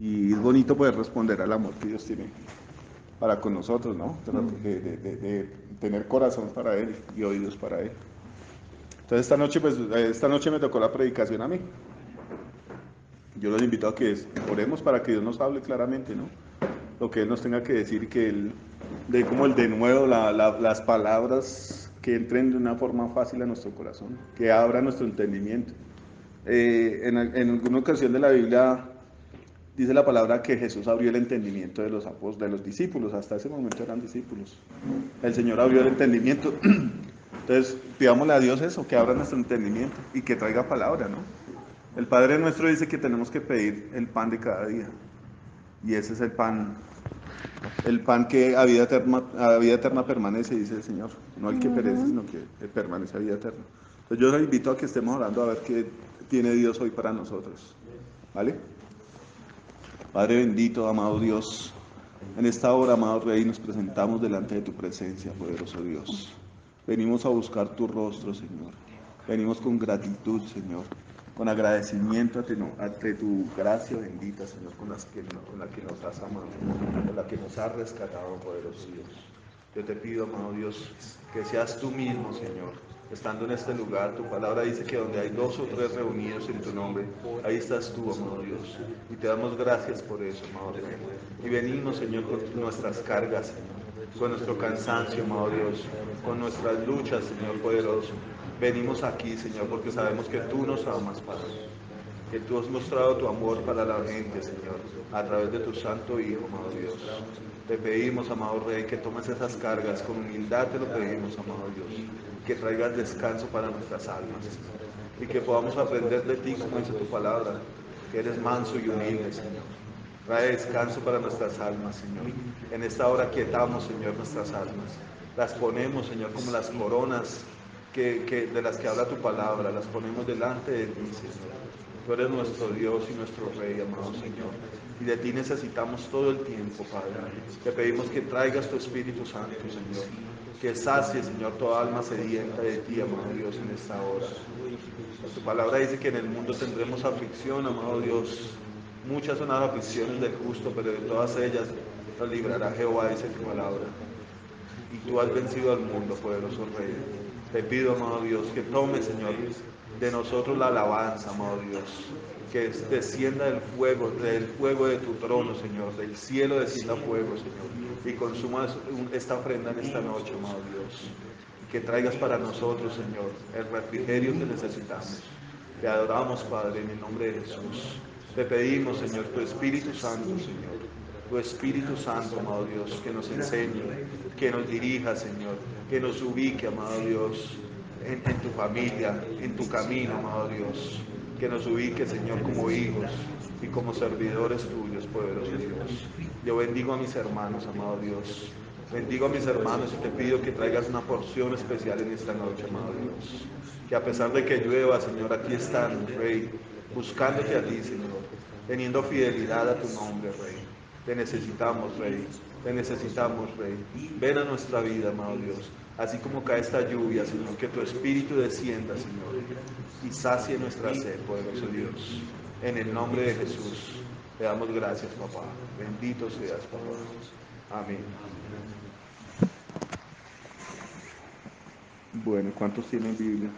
Y es bonito poder responder al amor que Dios tiene para con nosotros, ¿no? De tener corazón para Él y oídos para Él. Entonces esta noche me tocó la predicación a mí. Yo los invito a que oremos para que Dios nos hable claramente, ¿no? Lo que Él nos tenga que decir y que Él dé como el de nuevo las palabras que entren de una forma fácil a nuestro corazón, que abra nuestro entendimiento. En alguna ocasión de la Biblia dice la palabra que Jesús abrió el entendimiento de los apóstoles, de los discípulos, hasta ese momento eran discípulos. El Señor abrió el entendimiento. Entonces, pidámosle a Dios eso, que abra nuestro entendimiento y que traiga palabra, ¿no? El Padre nuestro dice que tenemos que pedir el pan de cada día. Y ese es el pan que a vida eterna permanece, dice el Señor. No el que perece, sino que permanece a vida eterna. Entonces yo los invito a que estemos orando a ver qué tiene Dios hoy para nosotros. ¿Vale? Padre bendito, amado Dios, en esta hora, amado Rey, nos presentamos delante de tu presencia, poderoso Dios. Venimos a buscar tu rostro, Señor. Venimos con gratitud, Señor, con agradecimiento ante tu gracia bendita, Señor, con la que nos has amado, con la que nos has rescatado, poderoso Dios. Yo te pido, amado Dios, que seas tú mismo, Señor, estando en este lugar. Tu palabra dice que donde hay dos o tres reunidos en tu nombre, ahí estás tú, amado Dios. Y te damos gracias por eso, amado Rey. Y venimos, Señor, con nuestras cargas, Señor, con nuestro cansancio, amado Dios, con nuestras luchas, Señor poderoso. Venimos aquí, Señor, porque sabemos que tú nos amas, Padre. Que tú has mostrado tu amor para la gente, Señor, a través de tu Santo Hijo, amado Dios. Te pedimos, amado Rey, que tomes esas cargas, con humildad te lo pedimos, amado Dios, que traigas descanso para nuestras almas, Señor, y que podamos aprender de ti, como dice tu palabra, que eres manso y humilde, Señor. Trae descanso para nuestras almas, Señor. En esta hora quietamos, Señor, nuestras almas. Las ponemos, Señor, como las coronas de las que habla tu palabra, las ponemos delante de ti, Señor. Tú eres nuestro Dios y nuestro Rey, amado Señor. Y de ti necesitamos todo el tiempo, Padre. Te pedimos que traigas tu Espíritu Santo, Señor. Que sacie, Señor, toda alma sedienta de ti, amado Dios, en esta hora. Tu palabra dice que en el mundo tendremos aflicción, amado Dios. Muchas son las aflicciones del justo, pero de todas ellas nos librará Jehová, dice tu palabra. Y tú has vencido al mundo, poderoso Rey. Te pido, amado Dios, que tome, Señor, de nosotros la alabanza, amado Dios. Que descienda el fuego de tu trono, Señor. Del cielo descienda fuego, Señor. Y consumas esta ofrenda en esta noche, amado Dios. Que traigas para nosotros, Señor, el refrigerio que necesitamos. Te adoramos, Padre, en el nombre de Jesús. Te pedimos, Señor, tu Espíritu Santo, Señor. Tu Espíritu Santo, amado Dios, que nos enseñe, que nos dirija, Señor, que nos ubique, amado Dios, en tu familia, en tu camino, amado Dios. Que nos ubique, Señor, como hijos y como servidores tuyos, poderoso Dios. Yo bendigo a mis hermanos, amado Dios. Bendigo a mis hermanos y te pido que traigas una porción especial en esta noche, amado Dios. Que a pesar de que llueva, Señor, aquí están, Rey, buscándote a ti, Señor, teniendo fidelidad a tu nombre, Rey. Te necesitamos, Rey. Te necesitamos, Rey. Ven a nuestra vida, amado Dios. Así como cae esta lluvia, Señor, que tu Espíritu descienda, Señor, y sacie nuestra sed, poderoso Dios. En el nombre de Jesús, te damos gracias, papá. Bendito seas, papá. Amén. Bueno, ¿cuántos tienen Biblia?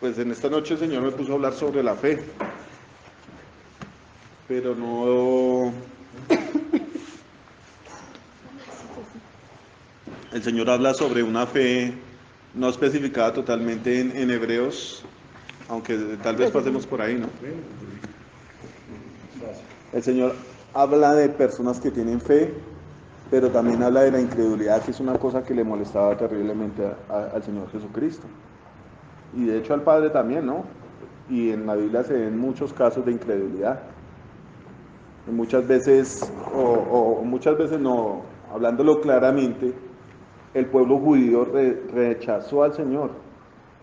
Pues en esta noche el Señor me puso a hablar sobre la fe, pero no... El Señor habla sobre una fe no especificada totalmente en Hebreos, aunque tal vez pasemos por ahí, ¿no? El Señor habla de personas que tienen fe, pero también habla de la incredulidad, que es una cosa que le molestaba terriblemente al Señor Jesucristo. Y de hecho al Padre también, ¿no? Y en la Biblia se ven muchos casos de incredulidad. Y muchas veces, muchas veces no, hablándolo claramente, el pueblo judío rechazó al Señor.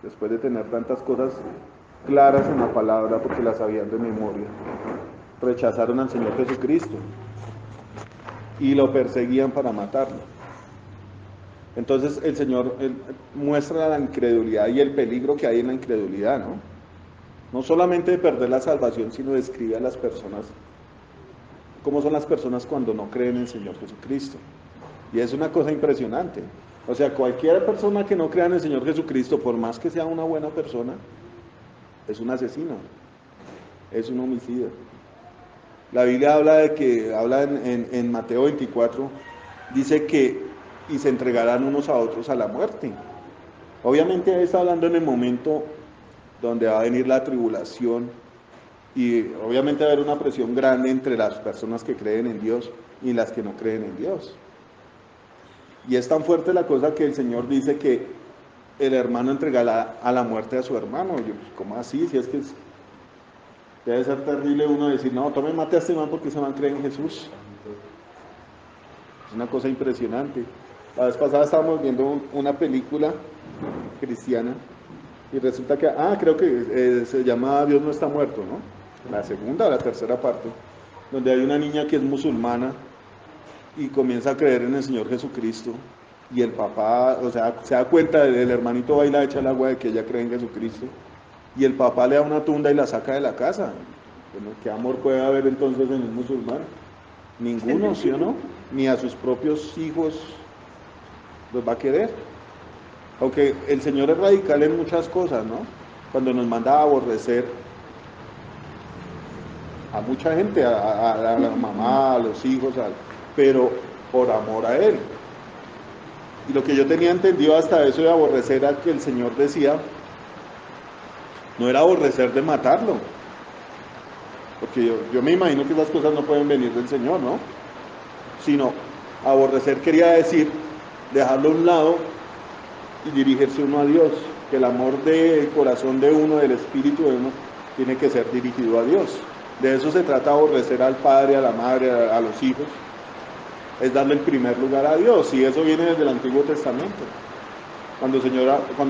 después de tener tantas cosas claras en la palabra porque las sabían de memoria, rechazaron al Señor Jesucristo y lo perseguían para matarlo. Entonces el Señor muestra la incredulidad y el peligro que hay en la incredulidad, ¿no? No solamente de perder la salvación, sino describe a las personas, cómo son las personas cuando no creen en el Señor Jesucristo. Y es una cosa impresionante. O sea, cualquier persona que no crea en el Señor Jesucristo, por más que sea una buena persona, es un asesino, es un homicida. La Biblia habla en Mateo 24, dice que y se entregarán unos a otros a la muerte. Obviamente está hablando en el momento donde va a venir la tribulación y obviamente va a haber una presión grande entre las personas que creen en Dios y las que no creen en Dios. Y es tan fuerte la cosa que el Señor dice que el hermano entregará a la muerte a su hermano. Yo, pues, ¿cómo así? Si es que debe ser terrible uno decir, no, tome mate a este man porque ese man cree en Jesús. Es una cosa impresionante. La vez pasada estábamos viendo una película cristiana y resulta que, creo que se llama Dios no está muerto, ¿no? La segunda o la tercera parte, donde hay una niña que es musulmana y comienza a creer en el Señor Jesucristo y el papá, o sea, se da cuenta, el hermanito va y la echa el agua de que ella cree en Jesucristo y el papá le da una tunda y la saca de la casa. Bueno, ¿qué amor puede haber entonces en un musulmán? Ninguno, ¿sí o no? Ni a sus propios hijos los va a querer. Aunque el Señor es radical en muchas cosas, ¿no? Cuando nos manda a aborrecer a mucha gente, a la mamá, a los hijos, pero por amor a Él. Y lo que yo tenía entendido hasta eso de aborrecer era que el Señor decía, no era aborrecer de matarlo, porque yo me imagino que esas cosas no pueden venir del Señor, ¿no? Sino aborrecer quería decir dejarlo a un lado y dirigirse uno a Dios, que el amor del corazón de uno, del espíritu de uno, tiene que ser dirigido a Dios. De eso se trata aborrecer al padre, a la madre, a los hijos, es darle el primer lugar a Dios, y eso viene desde el Antiguo Testamento. Cuando el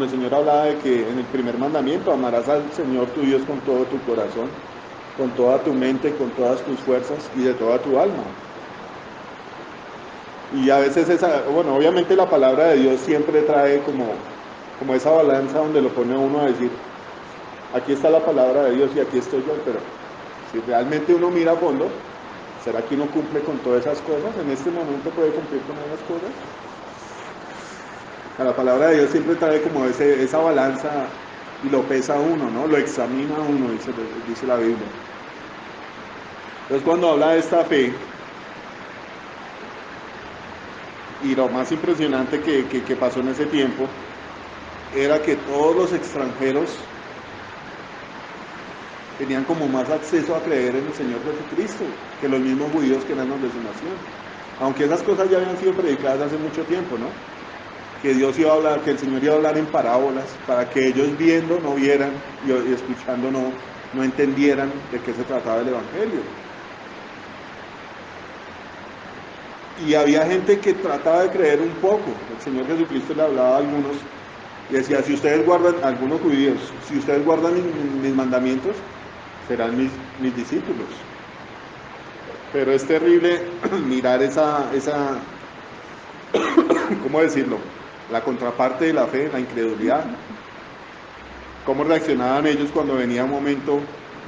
Señor hablaba de que en el primer mandamiento amarás al Señor tu Dios con todo tu corazón, con toda tu mente, con todas tus fuerzas y de toda tu alma. Y a veces obviamente la palabra de Dios siempre trae como esa balanza donde lo pone uno a decir, aquí está la palabra de Dios y aquí estoy yo, pero si realmente uno mira a fondo, ¿será que uno cumple con todas esas cosas? ¿En este momento puede cumplir con esas cosas? La palabra de Dios siempre trae como esa balanza y lo pesa a uno, ¿no? Lo examina a uno, dice la Biblia. Entonces cuando habla de esta fe, y lo más impresionante que pasó en ese tiempo, era que todos los extranjeros tenían como más acceso a creer en el Señor Jesucristo que los mismos judíos que eran los de su nación. Aunque esas cosas ya habían sido predicadas hace mucho tiempo, ¿no? Que Dios iba a hablar, que el Señor iba a hablar en parábolas, para que ellos viendo no vieran y escuchando no entendieran de qué se trataba el Evangelio. Y había gente que trataba de creer un poco. El Señor Jesucristo le hablaba a algunos y decía, si ustedes guardan, algunos judíos, si ustedes guardan mis mandamientos, serán mis discípulos. Pero es terrible mirar esa ¿cómo decirlo? La contraparte de la fe, la incredulidad. ¿Cómo reaccionaban ellos cuando venía un momento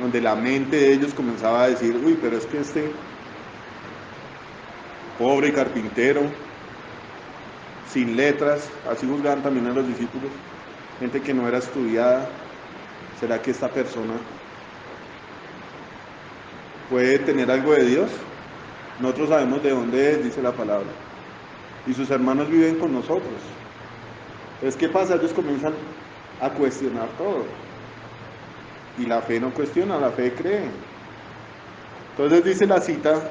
donde la mente de ellos comenzaba a decir, uy, pero es que este pobre carpintero, sin letras, así juzgaban también a los discípulos, gente que no era estudiada, ¿será que esta persona puede tener algo de Dios? Nosotros sabemos de dónde es, dice la palabra, y sus hermanos viven con nosotros. Entonces, ¿qué pasa? Ellos comienzan a cuestionar todo, y la fe no cuestiona, la fe cree. Entonces dice la cita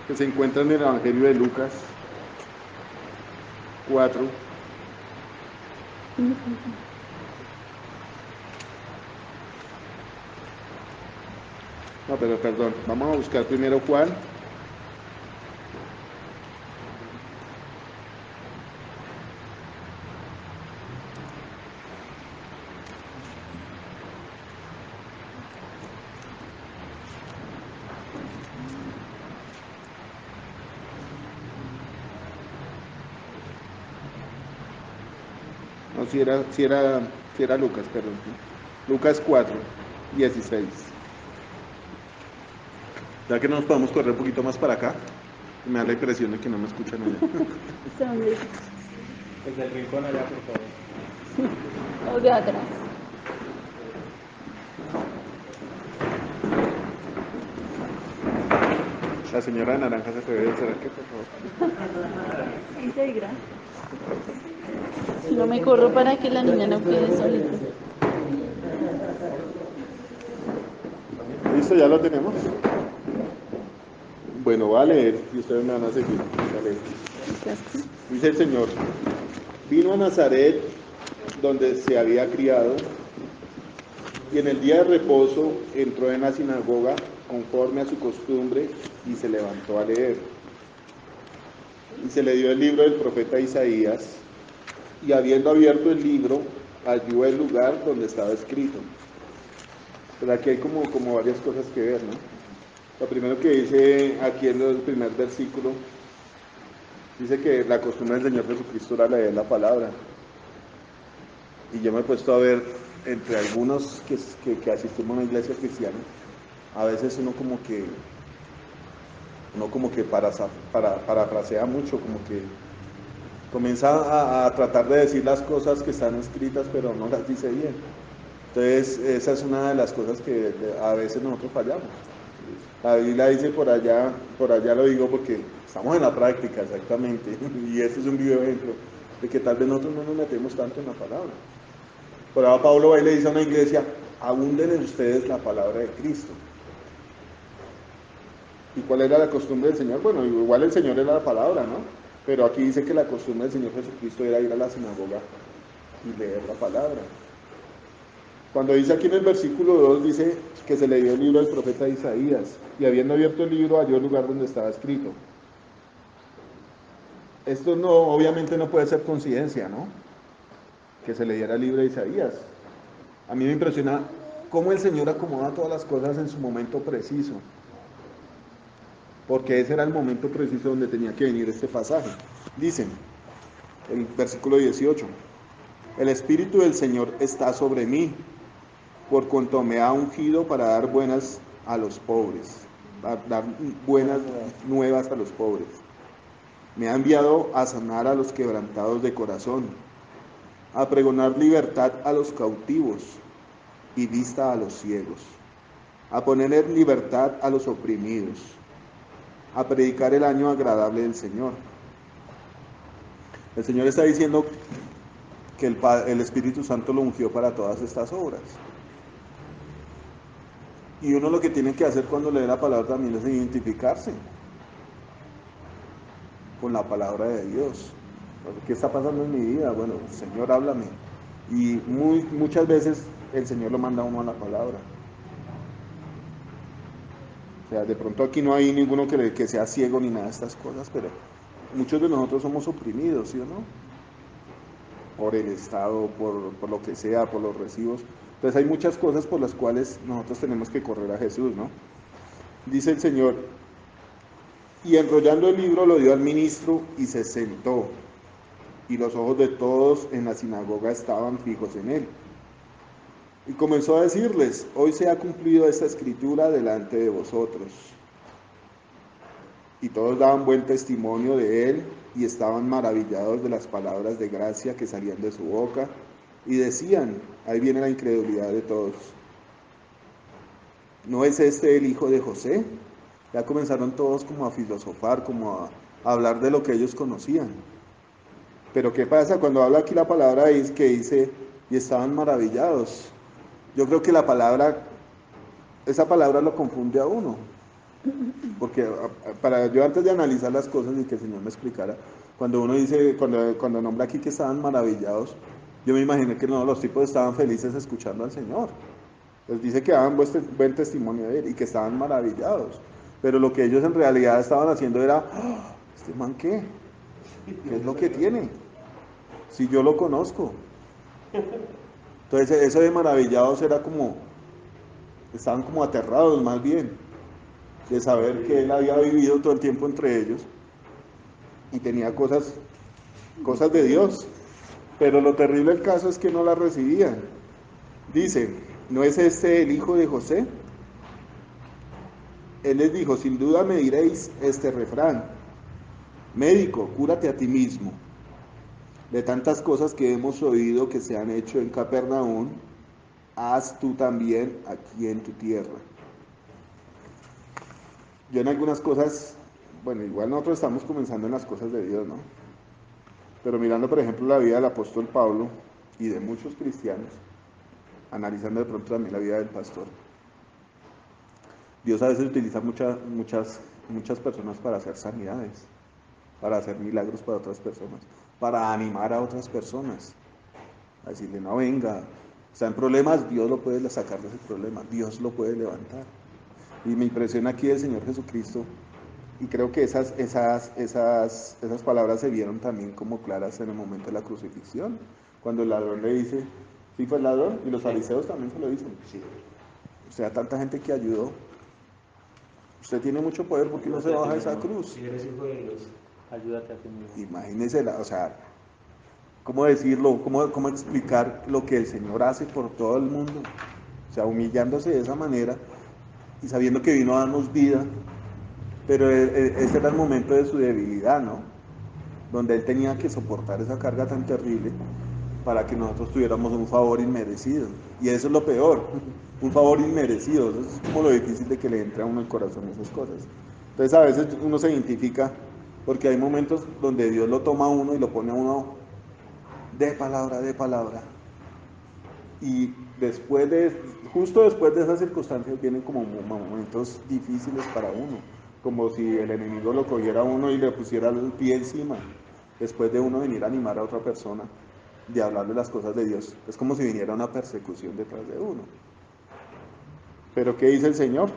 que se encuentra en el Evangelio de Lucas 4. No, pero perdón, vamos a buscar primero Juan. si era Lucas, perdón. Lucas 4, 16. Ya que no nos podemos correr un poquito más para acá, me da la impresión de que no me escuchan allá. Desde el rincón allá, por favor. O de atrás. La señora de naranja se puede acercar, por favor. Integra. Si no me corro para que la niña no quede solita. ¿Listo? ¿Ya lo tenemos? Bueno, va a leer y ustedes me van a seguir. Vale. Dice el Señor, vino a Nazaret, donde se había criado, y en el día de reposo entró en la sinagoga conforme a su costumbre y se levantó a leer. Y se le dio el libro del profeta Isaías, y habiendo abierto el libro, halló el lugar donde estaba escrito. Pero aquí hay como varias cosas que ver, ¿no? Lo primero que dice aquí en el primer versículo, dice que la costumbre del Señor Jesucristo era leer la palabra. Y yo me he puesto a ver, entre algunos que asistimos a una iglesia cristiana, a veces uno como que parafrasea mucho, como que comienza a tratar de decir las cosas que están escritas, pero no las dice bien. Entonces, esa es una de las cosas que a veces nosotros fallamos. La Biblia dice por allá lo digo porque estamos en la práctica exactamente, y este es un vivo ejemplo de que tal vez nosotros no nos metemos tanto en la palabra. Por ahora Pablo va y le dice a una iglesia, abunden en ustedes la palabra de Cristo. ¿Y cuál era la costumbre del Señor? Bueno, igual el Señor era la palabra, ¿no? Pero aquí dice que la costumbre del Señor Jesucristo era ir a la sinagoga y leer la palabra. Cuando dice aquí en el versículo 2, dice que se le dio el libro del profeta Isaías, y habiendo abierto el libro, halló el lugar donde estaba escrito. Esto no, obviamente no puede ser coincidencia, ¿no? Que se le diera el libro de Isaías. A mí me impresiona cómo el Señor acomoda todas las cosas en su momento preciso, porque ese era el momento preciso donde tenía que venir este pasaje. Dicen, el versículo 18, el Espíritu del Señor está sobre mí, por cuanto me ha ungido para dar buenas a los pobres, para dar buenas nuevas a los pobres. Me ha enviado a sanar a los quebrantados de corazón, a pregonar libertad a los cautivos y vista a los ciegos, a poner en libertad a los oprimidos, a predicar el año agradable del Señor. El Señor está diciendo que el Espíritu Santo lo ungió para todas estas obras. Y uno lo que tiene que hacer cuando lee la palabra también es identificarse con la palabra de Dios. ¿Qué está pasando en mi vida? Bueno, Señor, háblame. Y muchas veces el Señor lo manda a uno a la palabra. O sea, de pronto aquí no hay ninguno que sea ciego ni nada de estas cosas, pero muchos de nosotros somos oprimidos, ¿sí o no? Por el Estado, por lo que sea, por los recibos. Entonces hay muchas cosas por las cuales nosotros tenemos que correr a Jesús, ¿no? Dice el Señor, y enrollando el libro lo dio al ministro y se sentó, y los ojos de todos en la sinagoga estaban fijos en él. Y comenzó a decirles, hoy se ha cumplido esta escritura delante de vosotros. Y todos daban buen testimonio de él y estaban maravillados de las palabras de gracia que salían de su boca y decían, ahí viene la incredulidad de todos, ¿no es este el hijo de José? Ya comenzaron todos como a filosofar, como a hablar de lo que ellos conocían. Pero ¿qué pasa? Cuando habla aquí la palabra que dice, y estaban maravillados. Yo creo que esa palabra lo confunde a uno. Porque yo antes de analizar las cosas y que el Señor me explicara, cuando uno dice, cuando nombra aquí que estaban maravillados, yo me imaginé que no, los tipos estaban felices escuchando al Señor. Les dice que daban buen testimonio de él y que estaban maravillados. Pero lo que ellos en realidad estaban haciendo era, ¡oh! ¿Este man qué? ¿Qué es lo que tiene? Si yo lo conozco. Entonces eso de maravillados era como, estaban como aterrados más bien, de saber que él había vivido todo el tiempo entre ellos y tenía cosas de Dios. Pero lo terrible del caso es que no la recibían. Dice, ¿no es este el hijo de José? Él les dijo, sin duda me diréis este refrán: médico, cúrate a ti mismo. De tantas cosas que hemos oído que se han hecho en Capernaum, haz tú también aquí en tu tierra. Yo en algunas cosas, bueno, igual nosotros estamos comenzando en las cosas de Dios, ¿no? Pero mirando, por ejemplo, la vida del apóstol Pablo y de muchos cristianos, analizando de pronto también la vida del pastor, Dios a veces utiliza muchas personas para hacer sanidades, para hacer milagros para otras personas, para animar a otras personas, a decirle, no, venga, está en problemas, Dios lo puede sacar de ese problema, Dios lo puede levantar. Y me impresiona aquí el Señor Jesucristo, y creo que esas palabras se vieron también como claras en el momento de la crucifixión, cuando el ladrón le dice, sí fue el ladrón, y los fariseos también se lo dicen, sí. O sea, tanta gente que ayudó, usted tiene mucho poder, ¿por qué no se baja de esa cruz? Si eres hijo de Dios, ayúdate a ti mismo. Imagínese, o sea, ¿cómo decirlo? ¿Cómo explicar lo que el Señor hace por todo el mundo? O sea, humillándose de esa manera y sabiendo que vino a darnos vida, pero ese era el momento de su debilidad, ¿no? Donde Él tenía que soportar esa carga tan terrible para que nosotros tuviéramos un favor inmerecido. Y eso es lo peor, un favor inmerecido. Eso es como lo difícil de que le entre a uno el corazón esas cosas. Entonces a veces uno se identifica, porque hay momentos donde Dios lo toma a uno y lo pone a uno de palabra. Y justo después de esas circunstancias vienen como momentos difíciles para uno, como si el enemigo lo cogiera a uno y le pusiera el pie encima, después de uno venir a animar a otra persona, de hablarle las cosas de Dios. Es como si viniera una persecución detrás de uno. Pero ¿qué dice el Señor?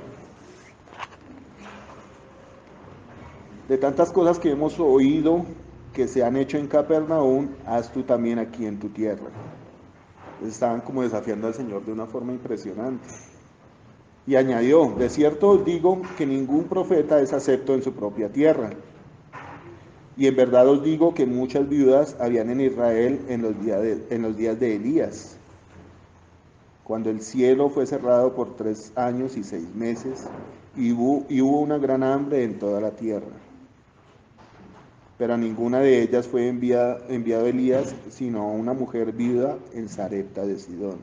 De tantas cosas que hemos oído que se han hecho en Capernaum, haz tú también aquí en tu tierra. Estaban como desafiando al Señor de una forma impresionante. Y añadió, de cierto os digo que ningún profeta es acepto en su propia tierra. Y en verdad os digo que muchas viudas habían en Israel en los días de Elías, cuando el cielo fue cerrado por 3 años y 6 meses, y hubo una gran hambre en toda la tierra. Pero a ninguna de ellas fue enviado Elías, sino a una mujer viuda en Sarepta de Sidón.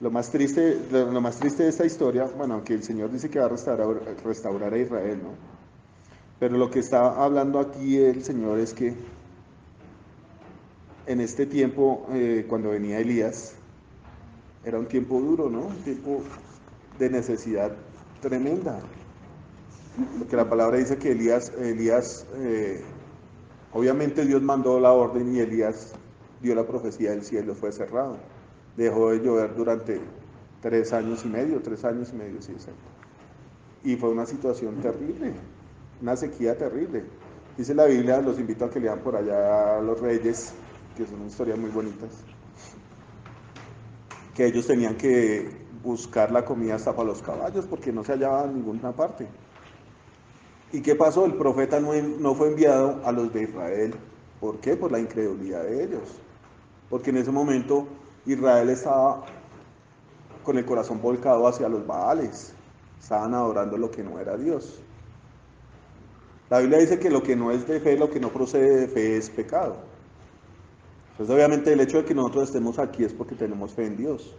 Lo más triste de esta historia, bueno, aunque el Señor dice que va a restaurar a Israel, ¿no? Pero lo que está hablando aquí el Señor es que en este tiempo, cuando venía Elías, era un tiempo duro, ¿no? Un tiempo de necesidad tremenda. Porque la palabra dice que Elías, obviamente Dios mandó la orden y Elías dio la profecía del cielo, fue cerrado. Dejó de llover durante 3 años y medio, sí, exacto. Y fue una situación terrible, una sequía terrible. Dice la Biblia, los invito a que lean por allá a los reyes, que son historias muy bonitas, que ellos tenían que buscar la comida hasta para los caballos porque no se hallaba en ninguna parte. ¿Y qué pasó? El profeta no fue enviado a los de Israel. ¿Por qué? Por la incredulidad de ellos. Porque en ese momento Israel estaba con el corazón volcado hacia los Baales. Estaban adorando lo que no era Dios. La Biblia dice que lo que no es de fe, lo que no procede de fe es pecado. Entonces obviamente el hecho de que nosotros estemos aquí es porque tenemos fe en Dios.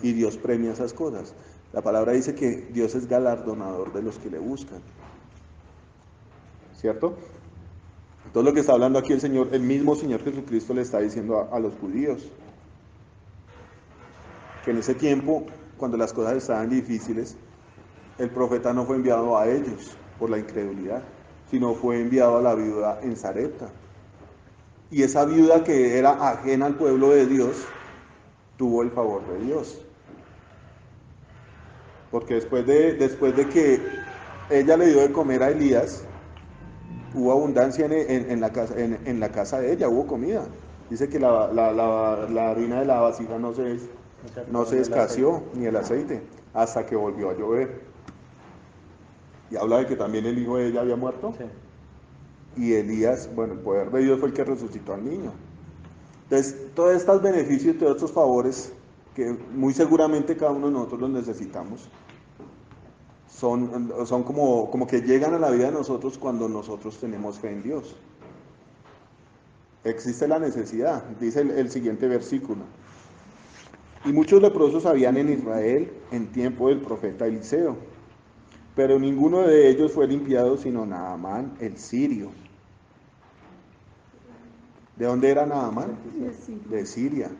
Y Dios premia esas cosas. La palabra dice que Dios es galardonador de los que le buscan. ¿Cierto? Entonces lo que está hablando aquí el mismo Señor Jesucristo le está diciendo a los judíos, que en ese tiempo, cuando las cosas estaban difíciles, el profeta no fue enviado a ellos por la incredulidad, sino fue enviado a la viuda en Sarepta. Y esa viuda que era ajena al pueblo de Dios, tuvo el favor de Dios. Porque después de que ella le dio de comer a Elías, hubo abundancia en la casa de ella, hubo comida. Dice que la harina de la vasija no se escaseó, ni el aceite, hasta que volvió a llover. Y habla de que también el hijo de ella había muerto. Sí. y Elías, bueno, el poder de Dios fue el que resucitó al niño. Entonces, todos estos beneficios y todos estos favores, que muy seguramente cada uno de nosotros los necesitamos, son como que llegan a la vida de nosotros cuando nosotros tenemos fe en Dios. Existe la necesidad, dice el siguiente versículo. Y muchos leprosos habían en Israel en tiempo del profeta Eliseo, pero ninguno de ellos fue limpiado sino Naamán el sirio. ¿De dónde era Naamán? De Siria.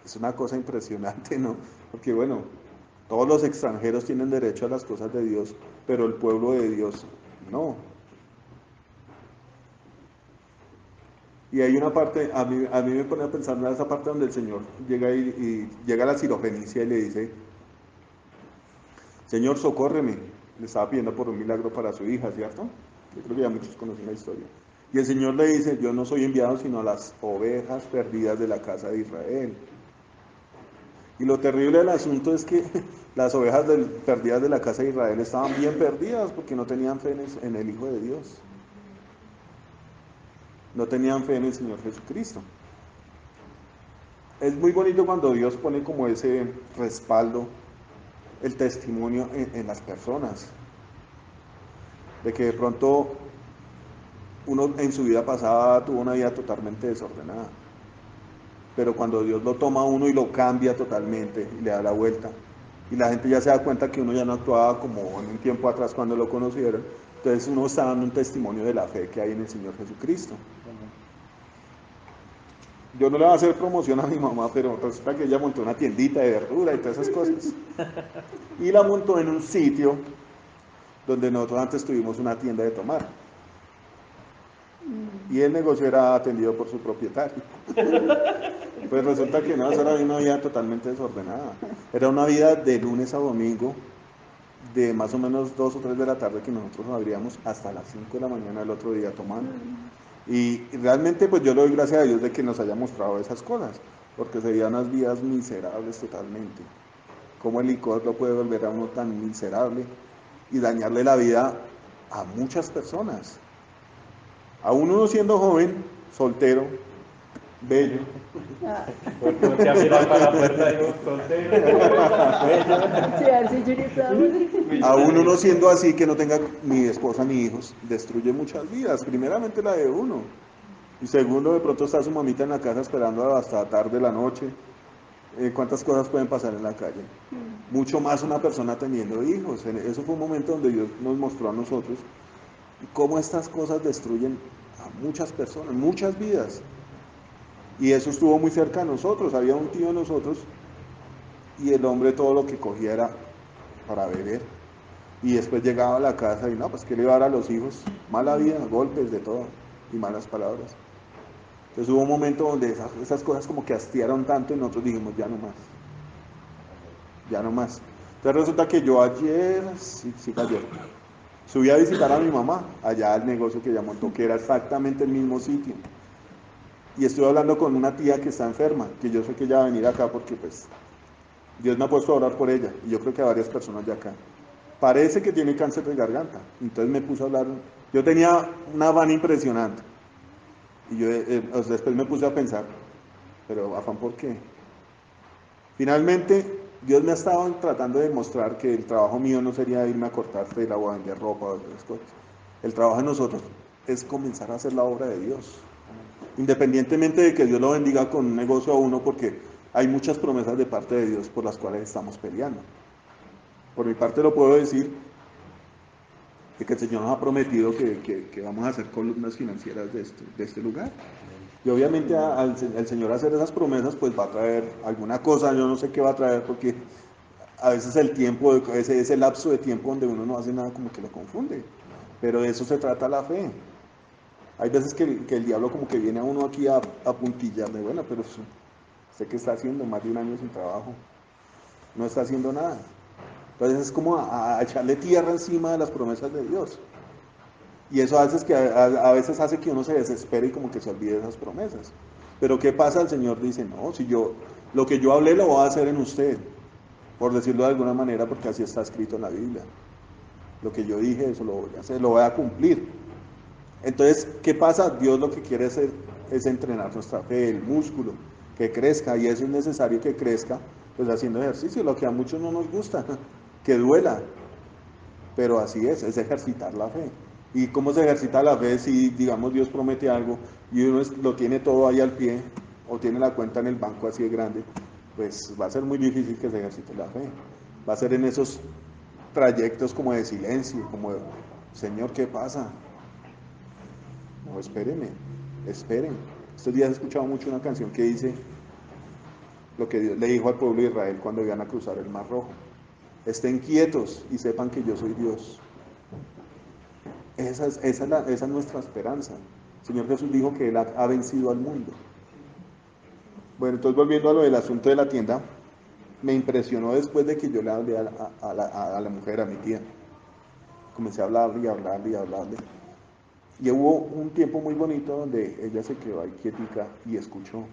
Es una cosa impresionante, ¿no? Porque bueno, todos los extranjeros tienen derecho a las cosas de Dios, pero el pueblo de Dios no. Y hay una parte, a mí me pone a pensar en esa parte donde el Señor llega y llega a la Sirofenicia y le dice, Señor, socórreme. Le estaba pidiendo por un milagro para su hija, ¿cierto? Yo creo que ya muchos conocen la historia. Y el Señor le dice, yo no soy enviado sino a las ovejas perdidas de la casa de Israel. Y lo terrible del asunto es que las ovejas perdidas de la casa de Israel estaban bien perdidas porque no tenían fe en el Hijo de Dios. No tenían fe en el Señor Jesucristo. Es muy bonito cuando Dios pone como ese respaldo, el testimonio en las personas, de que de pronto uno en su vida pasada tuvo una vida totalmente desordenada, pero cuando Dios lo toma a uno y lo cambia totalmente y le da la vuelta, y la gente ya se da cuenta que uno ya no actuaba como en un tiempo atrás cuando lo conocieron, entonces uno está dando un testimonio de la fe que hay en el Señor Jesucristo. Yo no le voy a hacer promoción a mi mamá, pero resulta que ella montó una tiendita de verdura y todas esas cosas. Y la montó en un sitio donde nosotros antes tuvimos una tienda de tomar. Y el negocio era atendido por su propietario. Pues resulta que no, eso era una vida totalmente desordenada. Era una vida de lunes a domingo, de más o menos 2 o 3 de la tarde que nosotros abríamos hasta las 5 de la mañana del otro día tomando. Y realmente pues yo le doy gracias a Dios de que nos haya mostrado esas cosas, porque serían unas vidas miserables totalmente. ¿Cómo el licor lo puede volver a uno tan miserable y dañarle la vida a muchas personas? A uno siendo joven, soltero, bello. Porque a mirar para la puerta digo, soltero, A uno siendo así, que no tenga ni esposa ni hijos, destruye muchas vidas. Primeramente la de uno. Y segundo, de pronto está su mamita en la casa esperando hasta tarde de la noche. ¿Cuántas cosas pueden pasar en la calle? Mucho más una persona teniendo hijos. Eso fue un momento donde Dios nos mostró a nosotros cómo estas cosas destruyen a muchas personas, muchas vidas. Y eso estuvo muy cerca de nosotros. Había un tío de nosotros y el hombre todo lo que cogía era para beber. Y después llegaba a la casa y no, pues ¿qué le iba a dar a los hijos? Mala vida, golpes, de todo, y malas palabras. Entonces hubo un momento donde esas cosas como que hastiaron tanto y nosotros dijimos, ya no más. Ya no más. Entonces resulta que yo ayer, sí fue ayer, subí a visitar a mi mamá, allá al negocio que ella montó, que era exactamente el mismo sitio. Y estuve hablando con una tía que está enferma, que yo sé que ella va a venir acá porque pues Dios me ha puesto a orar por ella, y yo creo que a varias personas de acá. Parece que tiene cáncer de garganta, entonces me puse a hablar, yo tenía una afán impresionante, y yo después me puse a pensar, pero afán ¿por qué? Finalmente, Dios me ha estado tratando de mostrar que el trabajo mío no sería irme a cortar tela o a vender ropa o esas cosas. El trabajo de nosotros es comenzar a hacer la obra de Dios. Independientemente de que Dios lo bendiga con un negocio a uno, porque hay muchas promesas de parte de Dios por las cuales estamos peleando. Por mi parte lo puedo decir, de que el Señor nos ha prometido que vamos a hacer columnas financieras de este lugar. Y obviamente al Señor hacer esas promesas, pues va a traer alguna cosa, yo no sé qué va a traer, porque a veces el tiempo, ese lapso de tiempo donde uno no hace nada como que lo confunde. Pero de eso se trata la fe. Hay veces que el diablo como que viene a uno aquí a puntillarle, bueno, pero usted que está haciendo más de un año sin trabajo, no está haciendo nada. Entonces es como a echarle tierra encima de las promesas de Dios. Y eso a veces hace que uno se desespere y como que se olvide de esas promesas. Pero ¿qué pasa? El Señor dice, no, si lo que yo hablé lo voy a hacer en usted, por decirlo de alguna manera, porque así está escrito en la Biblia. Lo que yo dije, eso lo voy a hacer, lo voy a cumplir. Entonces, ¿qué pasa? Dios lo que quiere hacer es entrenar nuestra fe, el músculo, que crezca, y eso es necesario que crezca, pues haciendo ejercicio, lo que a muchos no nos gusta, que duela, pero así es ejercitar la fe. ¿Y cómo se ejercita la fe si, digamos, Dios promete algo y uno lo tiene todo ahí al pie, o tiene la cuenta en el banco así de grande? Pues va a ser muy difícil que se ejercite la fe. Va a ser en esos trayectos como de silencio, como de, Señor, ¿qué pasa? No, espérenme, esperen. Estos días he escuchado mucho una canción que dice lo que Dios le dijo al pueblo de Israel cuando iban a cruzar el Mar Rojo. Estén quietos y sepan que yo soy Dios. Esa es nuestra esperanza. El Señor Jesús dijo que Él ha vencido al mundo. Bueno, entonces volviendo a lo del asunto de la tienda, me impresionó después de que yo le hablé a la mujer, a mi tía. Comencé a hablarle y hablarle y hablarle. Y hubo un tiempo muy bonito donde ella se quedó ahí quietica y escuchó.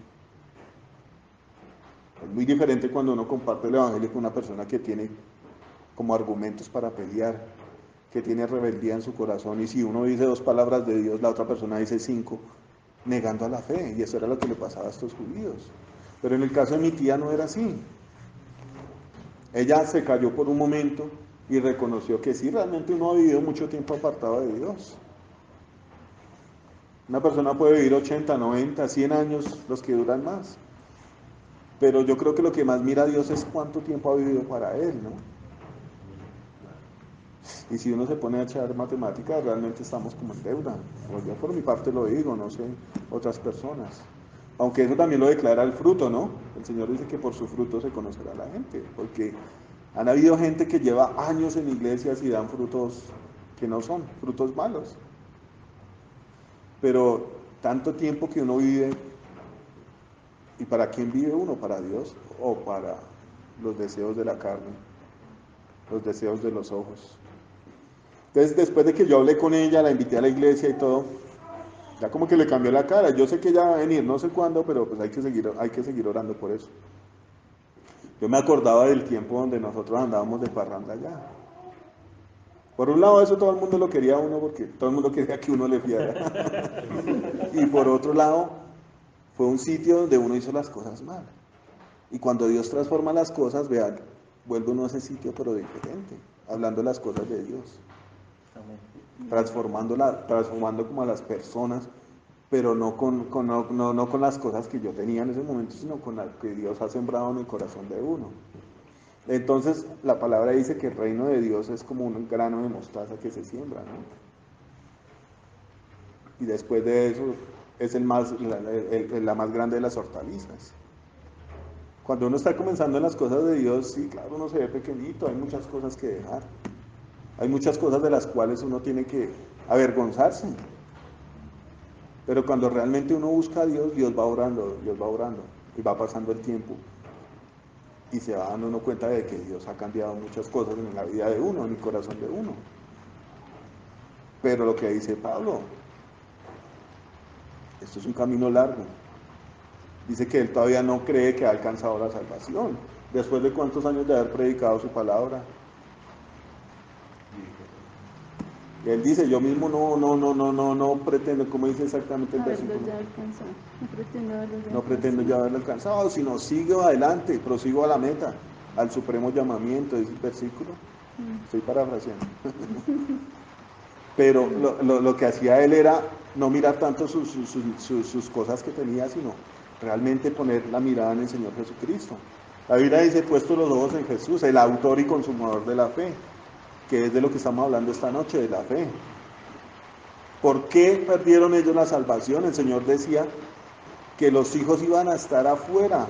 Es muy diferente cuando uno comparte el Evangelio con una persona que tiene como argumentos para pelear, que tiene rebeldía en su corazón, y si uno dice 2 palabras de Dios, la otra persona dice 5, negando a la fe, y eso era lo que le pasaba a estos judíos. Pero en el caso de mi tía no era así. Ella se cayó por un momento y reconoció que sí, realmente uno ha vivido mucho tiempo apartado de Dios. Una persona puede vivir 80, 90, 100 años, los que duran más. Pero yo creo que lo que más mira a Dios es cuánto tiempo ha vivido para Él, ¿no? Y si uno se pone a echar matemáticas, realmente estamos como en deuda. O yo por mi parte lo digo, no sé, otras personas. Aunque eso también lo declara el fruto, ¿no? El Señor dice que por su fruto se conocerá la gente. Porque han habido gente que lleva años en iglesias y dan frutos que no son, frutos malos. Pero tanto tiempo que uno vive, ¿y para quién vive uno? ¿Para Dios o para los deseos de la carne, los deseos de los ojos? Entonces, después de que yo hablé con ella, la invité a la iglesia y todo, ya como que le cambió la cara. Yo sé que ella va a venir, no sé cuándo, pero pues hay que seguir orando por eso. Yo me acordaba del tiempo donde nosotros andábamos de parranda allá. Por un lado, eso todo el mundo lo quería a uno porque todo el mundo quería que uno le fiara. Y por otro lado, fue un sitio donde uno hizo las cosas mal. Y cuando Dios transforma las cosas, vean, vuelve uno a ese sitio pero diferente, hablando las cosas de Dios. Transformando como a las personas, pero no con las cosas que yo tenía en ese momento, sino con las que Dios ha sembrado en el corazón de uno. Entonces, la palabra dice que el reino de Dios es como un grano de mostaza que se siembra, ¿no? Y después de eso es la más grande de las hortalizas. Cuando uno está comenzando en las cosas de Dios, sí, claro, uno se ve pequeñito, hay muchas cosas que dejar. Hay muchas cosas de las cuales uno tiene que avergonzarse. Pero cuando realmente uno busca a Dios, Dios va orando, y va pasando el tiempo. Y se va dando uno cuenta de que Dios ha cambiado muchas cosas en la vida de uno, en el corazón de uno. Pero lo que dice Pablo, esto es un camino largo. Dice que él todavía no cree que ha alcanzado la salvación. Después de cuántos años de haber predicado su palabra. Él dice, yo mismo no pretendo, como dice exactamente el Haberlos versículo. ya alcanzado. No pretendo haberlos ya No pretendo ya alcanzado. haberlo alcanzado, sino sigo adelante, prosigo a la meta, al supremo llamamiento, dice el versículo. Estoy parafraseando. Pero lo que hacía él era no mirar tanto sus cosas que tenía, sino realmente poner la mirada en el Señor Jesucristo. La Biblia dice, puesto los ojos en Jesús, el autor y consumador de la fe, que es de lo que estamos hablando esta noche, de la fe. ¿Por qué perdieron ellos la salvación? El Señor decía que los hijos iban a estar afuera,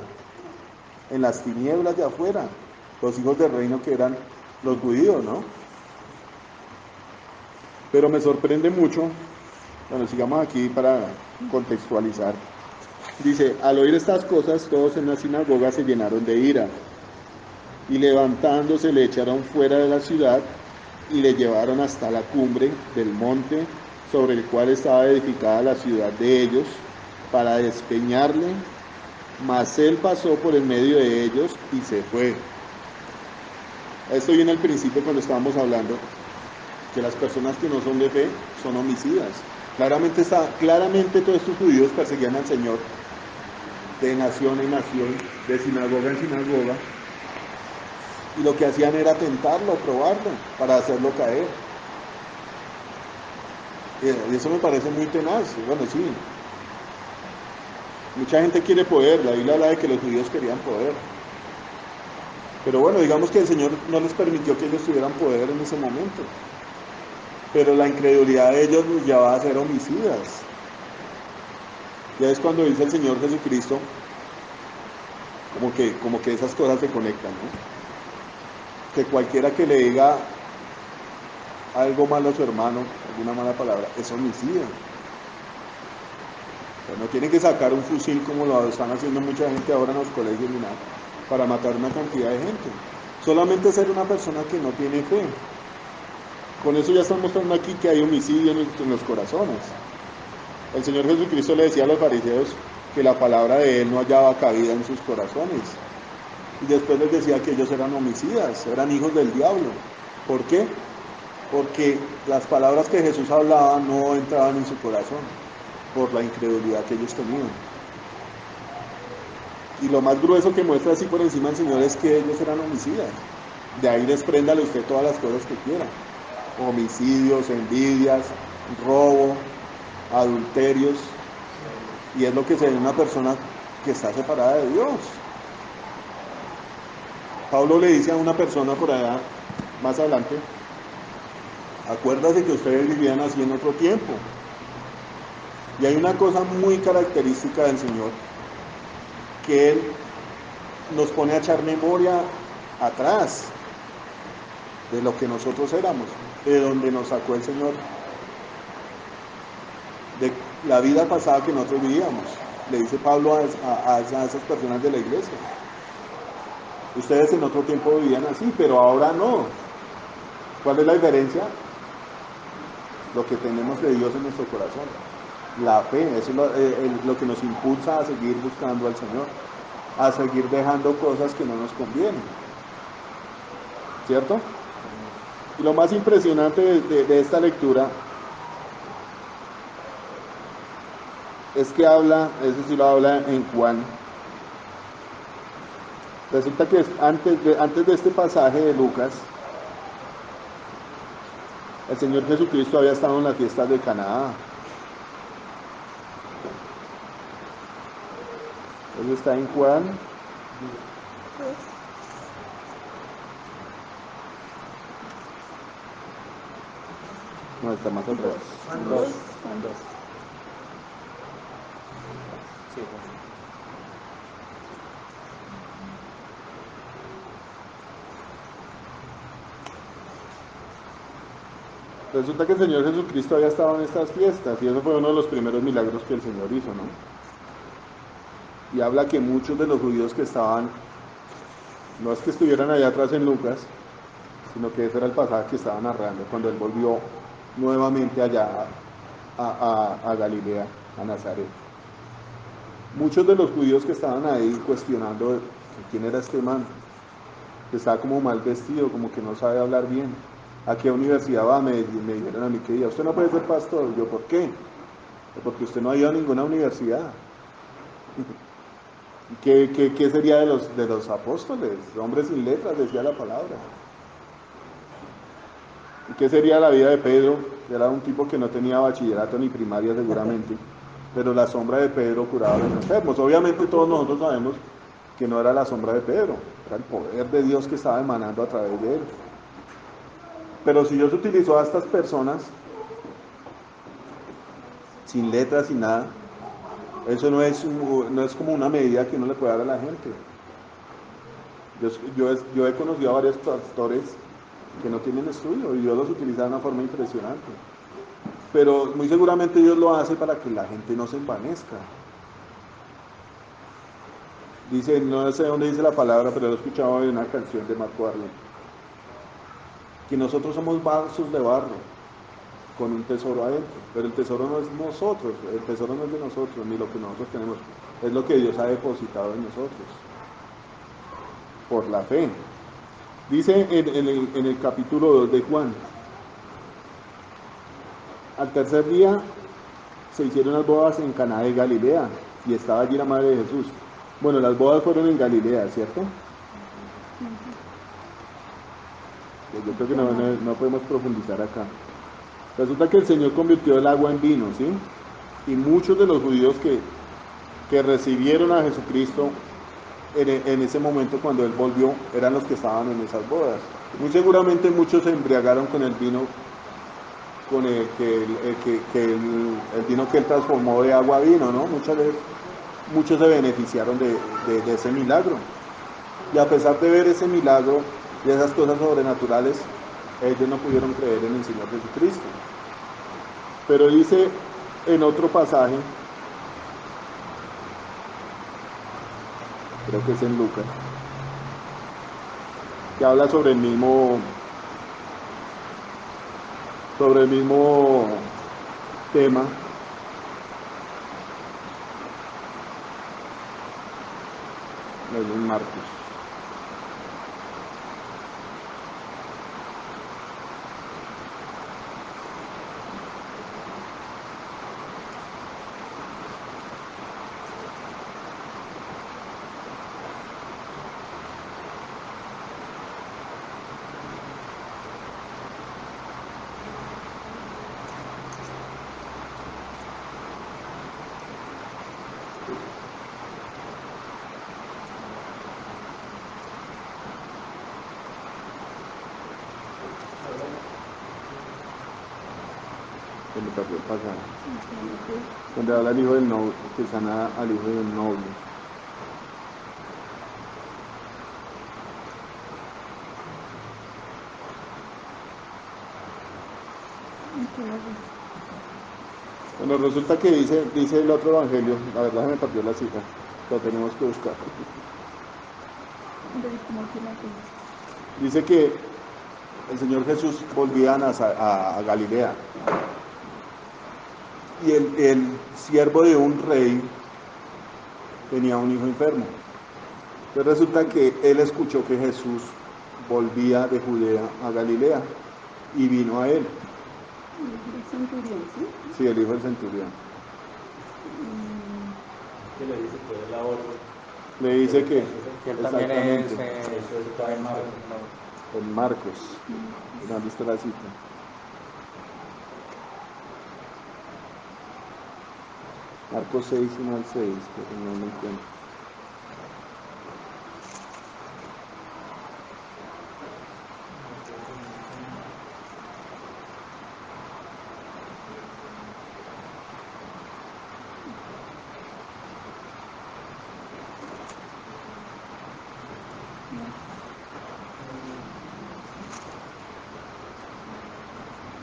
en las tinieblas de afuera, los hijos del reino que eran los judíos, ¿no? Pero me sorprende mucho, bueno, sigamos aquí para contextualizar. Dice, al oír estas cosas, todos en la sinagoga se llenaron de ira, y levantándose le echaron fuera de la ciudad, y le llevaron hasta la cumbre del monte sobre el cual estaba edificada la ciudad de ellos, para despeñarle, mas él pasó por el medio de ellos y se fue. Esto viene al principio cuando estábamos hablando que las personas que no son de fe son homicidas. Claramente todos estos judíos perseguían al Señor de nación en nación, de sinagoga en sinagoga, y lo que hacían era tentarlo, probarlo, para hacerlo caer. Y eso me parece muy tenaz. Bueno, sí, mucha gente quiere poder, la Biblia habla de que los judíos querían poder. Pero bueno, digamos que el Señor no les permitió que ellos tuvieran poder en ese momento. Pero la incredulidad de ellos los llevaba a ser homicidas. Ya es cuando dice el Señor Jesucristo, como que esas cosas se conectan, ¿no? Que cualquiera que le diga algo malo a su hermano, alguna mala palabra, es homicida. O sea, no tienen que sacar un fusil como lo están haciendo mucha gente ahora en los colegios ni nada, para matar una cantidad de gente. Solamente ser una persona que no tiene fe. Con eso ya están mostrando aquí que hay homicidio en los corazones. El Señor Jesucristo le decía a los fariseos que la palabra de Él no hallaba cabida en sus corazones. Y después les decía que ellos eran homicidas, eran hijos del diablo. ¿Por qué? Porque las palabras que Jesús hablaba no entraban en su corazón, por la incredulidad que ellos tenían. Y lo más grueso que muestra así por encima el Señor es que ellos eran homicidas. De ahí despréndale usted todas las cosas que quiera. Homicidios, envidias, robo, adulterios. Y es lo que se ve en una persona que está separada de Dios. Pablo le dice a una persona por allá, más adelante, acuérdate que ustedes vivían así en otro tiempo. Y hay una cosa muy característica del Señor, que Él nos pone a echar memoria atrás de lo que nosotros éramos, de donde nos sacó el Señor, de la vida pasada que nosotros vivíamos. Le dice Pablo a esas personas de la iglesia. Ustedes en otro tiempo vivían así, pero ahora no. ¿Cuál es la diferencia? Lo que tenemos de Dios en nuestro corazón. La fe, eso es lo que nos impulsa a seguir buscando al Señor, a seguir dejando cosas que no nos convienen. ¿Cierto? Y lo más impresionante de esta lectura es que habla, eso sí lo habla en Juan. Resulta que antes de este pasaje de Lucas, el Señor Jesucristo había estado en las fiestas de Caná. Eso está en Juan. No, está más atrás. Dos. Sí, Resulta que el Señor Jesucristo había estado en estas fiestas y eso fue uno de los primeros milagros que el Señor hizo, ¿no? Y habla que muchos de los judíos que estaban, no es que estuvieran allá atrás en Lucas, sino que ese era el pasaje que estaba narrando cuando él volvió nuevamente allá a Galilea, a Nazaret. Muchos de los judíos que estaban ahí cuestionando quién era este man, que estaba como mal vestido, como que no sabe hablar bien. ¿A qué universidad va? Me dijeron a mí que usted no puede ser pastor. Yo, ¿por qué? Porque usted no ha ido a ninguna universidad. ¿Qué sería de los apóstoles? Hombres sin letras, decía la palabra. ¿Y qué sería la vida de Pedro? Era un tipo que no tenía bachillerato ni primaria seguramente, pero la sombra de Pedro curaba a los enfermos. Obviamente todos nosotros sabemos que no era la sombra de Pedro, era el poder de Dios que estaba emanando a través de él. Pero si Dios utilizó a estas personas sin letras, sin nada, eso no es como una medida que uno le puede dar a la gente. Yo he conocido a varios pastores que no tienen estudio y Dios los utiliza de una forma impresionante. Pero muy seguramente Dios lo hace para que la gente no se envanezca. Dice, no sé dónde dice la palabra, pero lo he escuchado en una canción de Marco Arlen, que nosotros somos vasos de barro con un tesoro adentro, pero el tesoro no es nosotros, el tesoro no es de nosotros, ni lo que nosotros tenemos, es lo que Dios ha depositado en nosotros, por la fe. Dice en el capítulo 2 de Juan, al tercer día se hicieron las bodas en Caná de Galilea y estaba allí la madre de Jesús. Bueno, las bodas fueron en Galilea, ¿cierto? Pues yo creo que no podemos profundizar acá. Resulta que el Señor convirtió el agua en vino, ¿sí? Y muchos de los judíos que recibieron a Jesucristo en ese momento cuando Él volvió, eran los que estaban en esas bodas. Muy seguramente muchos se embriagaron con el vino, con el vino que Él transformó de agua a vino, ¿no? Muchas veces, muchos se beneficiaron de ese milagro. Y a pesar de ver ese milagro y esas cosas sobrenaturales, ellos no pudieron creer en el Señor Jesucristo. Pero dice en otro pasaje, creo que es en Lucas, que habla sobre el mismo tema. Es en Marcos. Se me perdió el pasaje. Donde habla el hijo del noble, que sana al hijo del noble. Bueno, resulta que dice el otro evangelio, la verdad se me perdió la cita, lo tenemos que buscar. Dice que el Señor Jesús volvía a Galilea y el siervo de un rey tenía un hijo enfermo. Entonces resulta que él escuchó que Jesús volvía de Judea a Galilea y vino a él. El centurión, ¿sí? Sí, el hijo del centurión. ¿Qué le dice que es la orden? Le dice que él también es, exactamente, eso está en Marcos. en Marcos. ¿Dónde está la cita? Marcos 6, 1 al 6, pero no lo encuentro.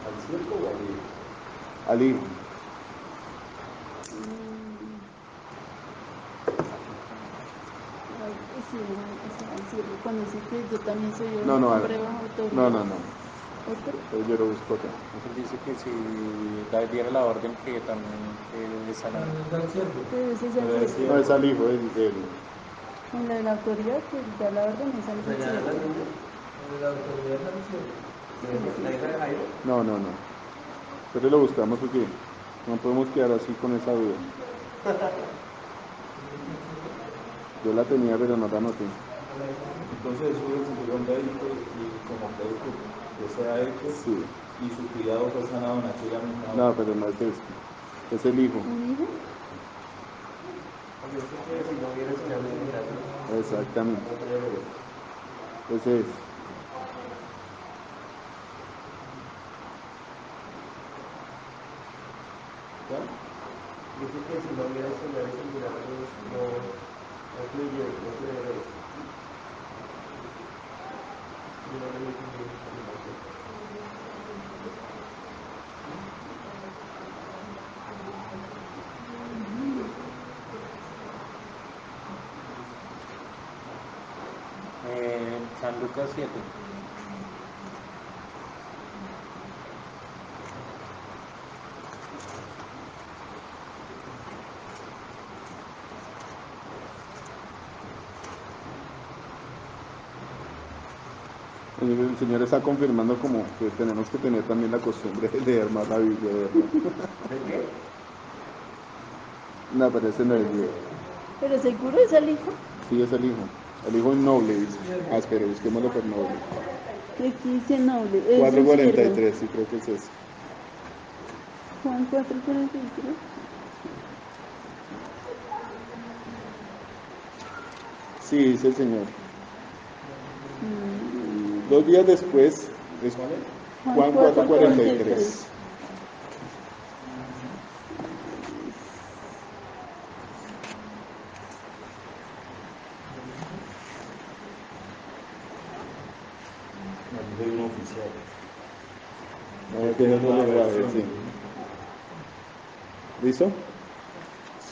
¿Al circo o al hijo? Al hijo. Sí, cuando dice que yo también soy un No, hombre bajo autoridad. no. ¿Otro? Entonces yo lo busco acá. Él dice que si diera la orden que también que sanar. Pero ese es Pero el es siervo. No, es al hijo, él. En la de la autoridad que da la orden es al ¿Se llama la siervo. niña? ¿La autoridad es la misión? ¿La hija de Jairo? No. Pero lo buscamos porque no podemos quedar así con esa duda. Yo la tenía, pero no la anoté. Entonces Jesús recibió un médico y como médico que sea hecho Sí. y su cuidado fue sanado en aquella misma hora. No, pero no es este. Es el hijo. ¿Un hijo? Porque dice que si no hubiera señal de milagro, Exactamente. no puede ver. Ese es. ¿Ya? Dice que si no hubiera señales de milagros, no puede ver. Yo no le dije que San Lucas 7. El Señor está confirmando como que tenemos que tener también la costumbre de leer más la Biblia, de verdad. ¿de qué? No, pero ese no es Dios. Pero seguro es el hijo. Sí, es el hijo. El hijo noble, dice. Ah, espera, busquémoslo por noble. Aquí dice noble. Es un 4:43, sí, creo que es ese. Juan 4:43. Sí, dice el Señor. 2 días después, es Juan 4:43. Aquí hay un oficial. No, que no lo voy a ver, sí. ¿Listo?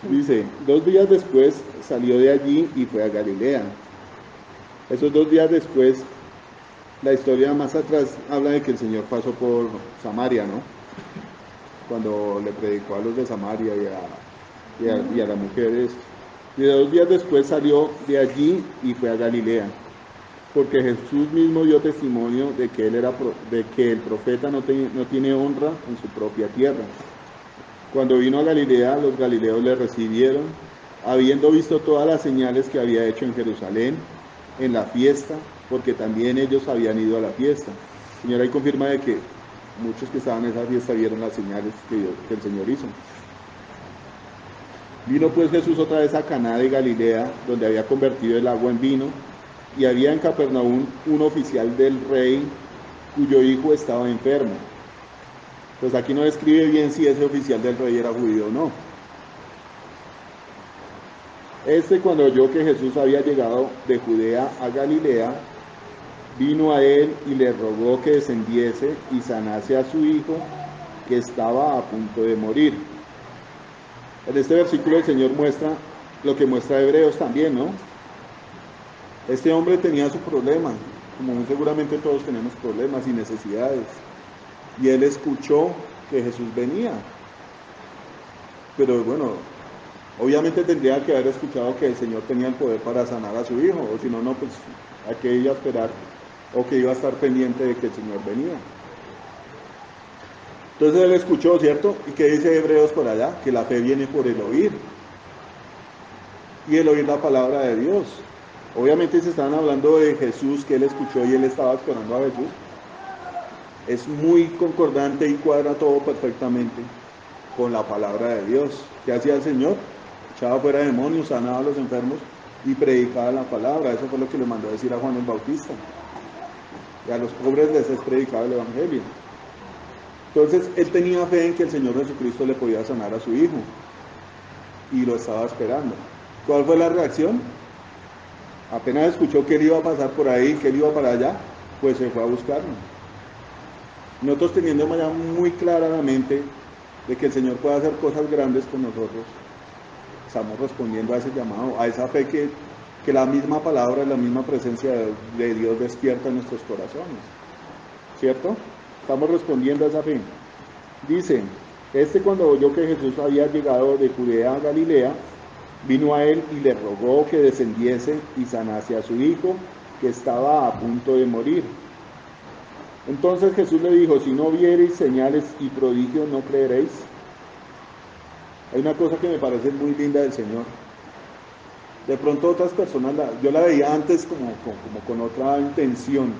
Dice, 2 días después salió de allí y fue a Galilea. Esos 2 días después, la historia más atrás habla de que el Señor pasó por Samaria, ¿no? Cuando le predicó a los de Samaria y a las mujeres. Y 2 días después salió de allí y fue a Galilea, porque Jesús mismo dio testimonio de que, de que el profeta no tiene honra en su propia tierra. Cuando vino a Galilea, los galileos le recibieron, habiendo visto todas las señales que había hecho en Jerusalén, en la fiesta, porque también ellos habían ido a la fiesta. El Señor ahí confirma de que muchos que estaban en esa fiesta vieron las señales que el Señor hizo. Vino pues Jesús otra vez a Caná de Galilea, donde había convertido el agua en vino, y había en Capernaum un oficial del rey cuyo hijo estaba enfermo. Pues aquí no describe bien si ese oficial del rey era judío o no. Cuando oyó que Jesús había llegado de Judea a Galilea, vino a él y le rogó que descendiese y sanase a su hijo, que estaba a punto de morir. En este versículo el Señor muestra lo que muestra Hebreos también, ¿no? Este hombre tenía su problema, como muy seguramente todos tenemos problemas y necesidades. Y él escuchó que Jesús venía. Pero bueno, obviamente tendría que haber escuchado que el Señor tenía el poder para sanar a su hijo, o si no, pues a qué iba a esperar, o que iba a estar pendiente de que el Señor venía. Entonces él escuchó, ¿cierto? ¿Y qué dice Hebreos por allá? Que la fe viene por el oír. Y el oír la palabra de Dios. Obviamente se estaban hablando de Jesús, que él escuchó y él estaba esperando a Jesús. Es muy concordante y cuadra todo perfectamente con la palabra de Dios. ¿Qué hacía el Señor? Echaba fuera demonios, sanaba a los enfermos y predicaba la palabra. Eso fue lo que le mandó a decir a Juan el Bautista. Y a los pobres les es predicado el Evangelio. Entonces, él tenía fe en que el Señor Jesucristo le podía sanar a su hijo. Y lo estaba esperando. ¿Cuál fue la reacción? Apenas escuchó que él iba a pasar por ahí, que él iba para allá, pues se fue a buscarlo. Nosotros teniendo ya muy clara la mente de que el Señor puede hacer cosas grandes con nosotros, estamos respondiendo a ese llamado, a esa fe que la misma palabra, la misma presencia de Dios despierta en nuestros corazones. ¿Cierto? Estamos respondiendo a esa fe. Dice, cuando oyó que Jesús había llegado de Judea a Galilea, vino a él y le rogó que descendiese y sanase a su hijo, que estaba a punto de morir. Entonces Jesús le dijo, si no viereis señales y prodigios, no creeréis. Hay una cosa que me parece muy linda del Señor. De pronto otras personas, yo la veía antes como con otra intención.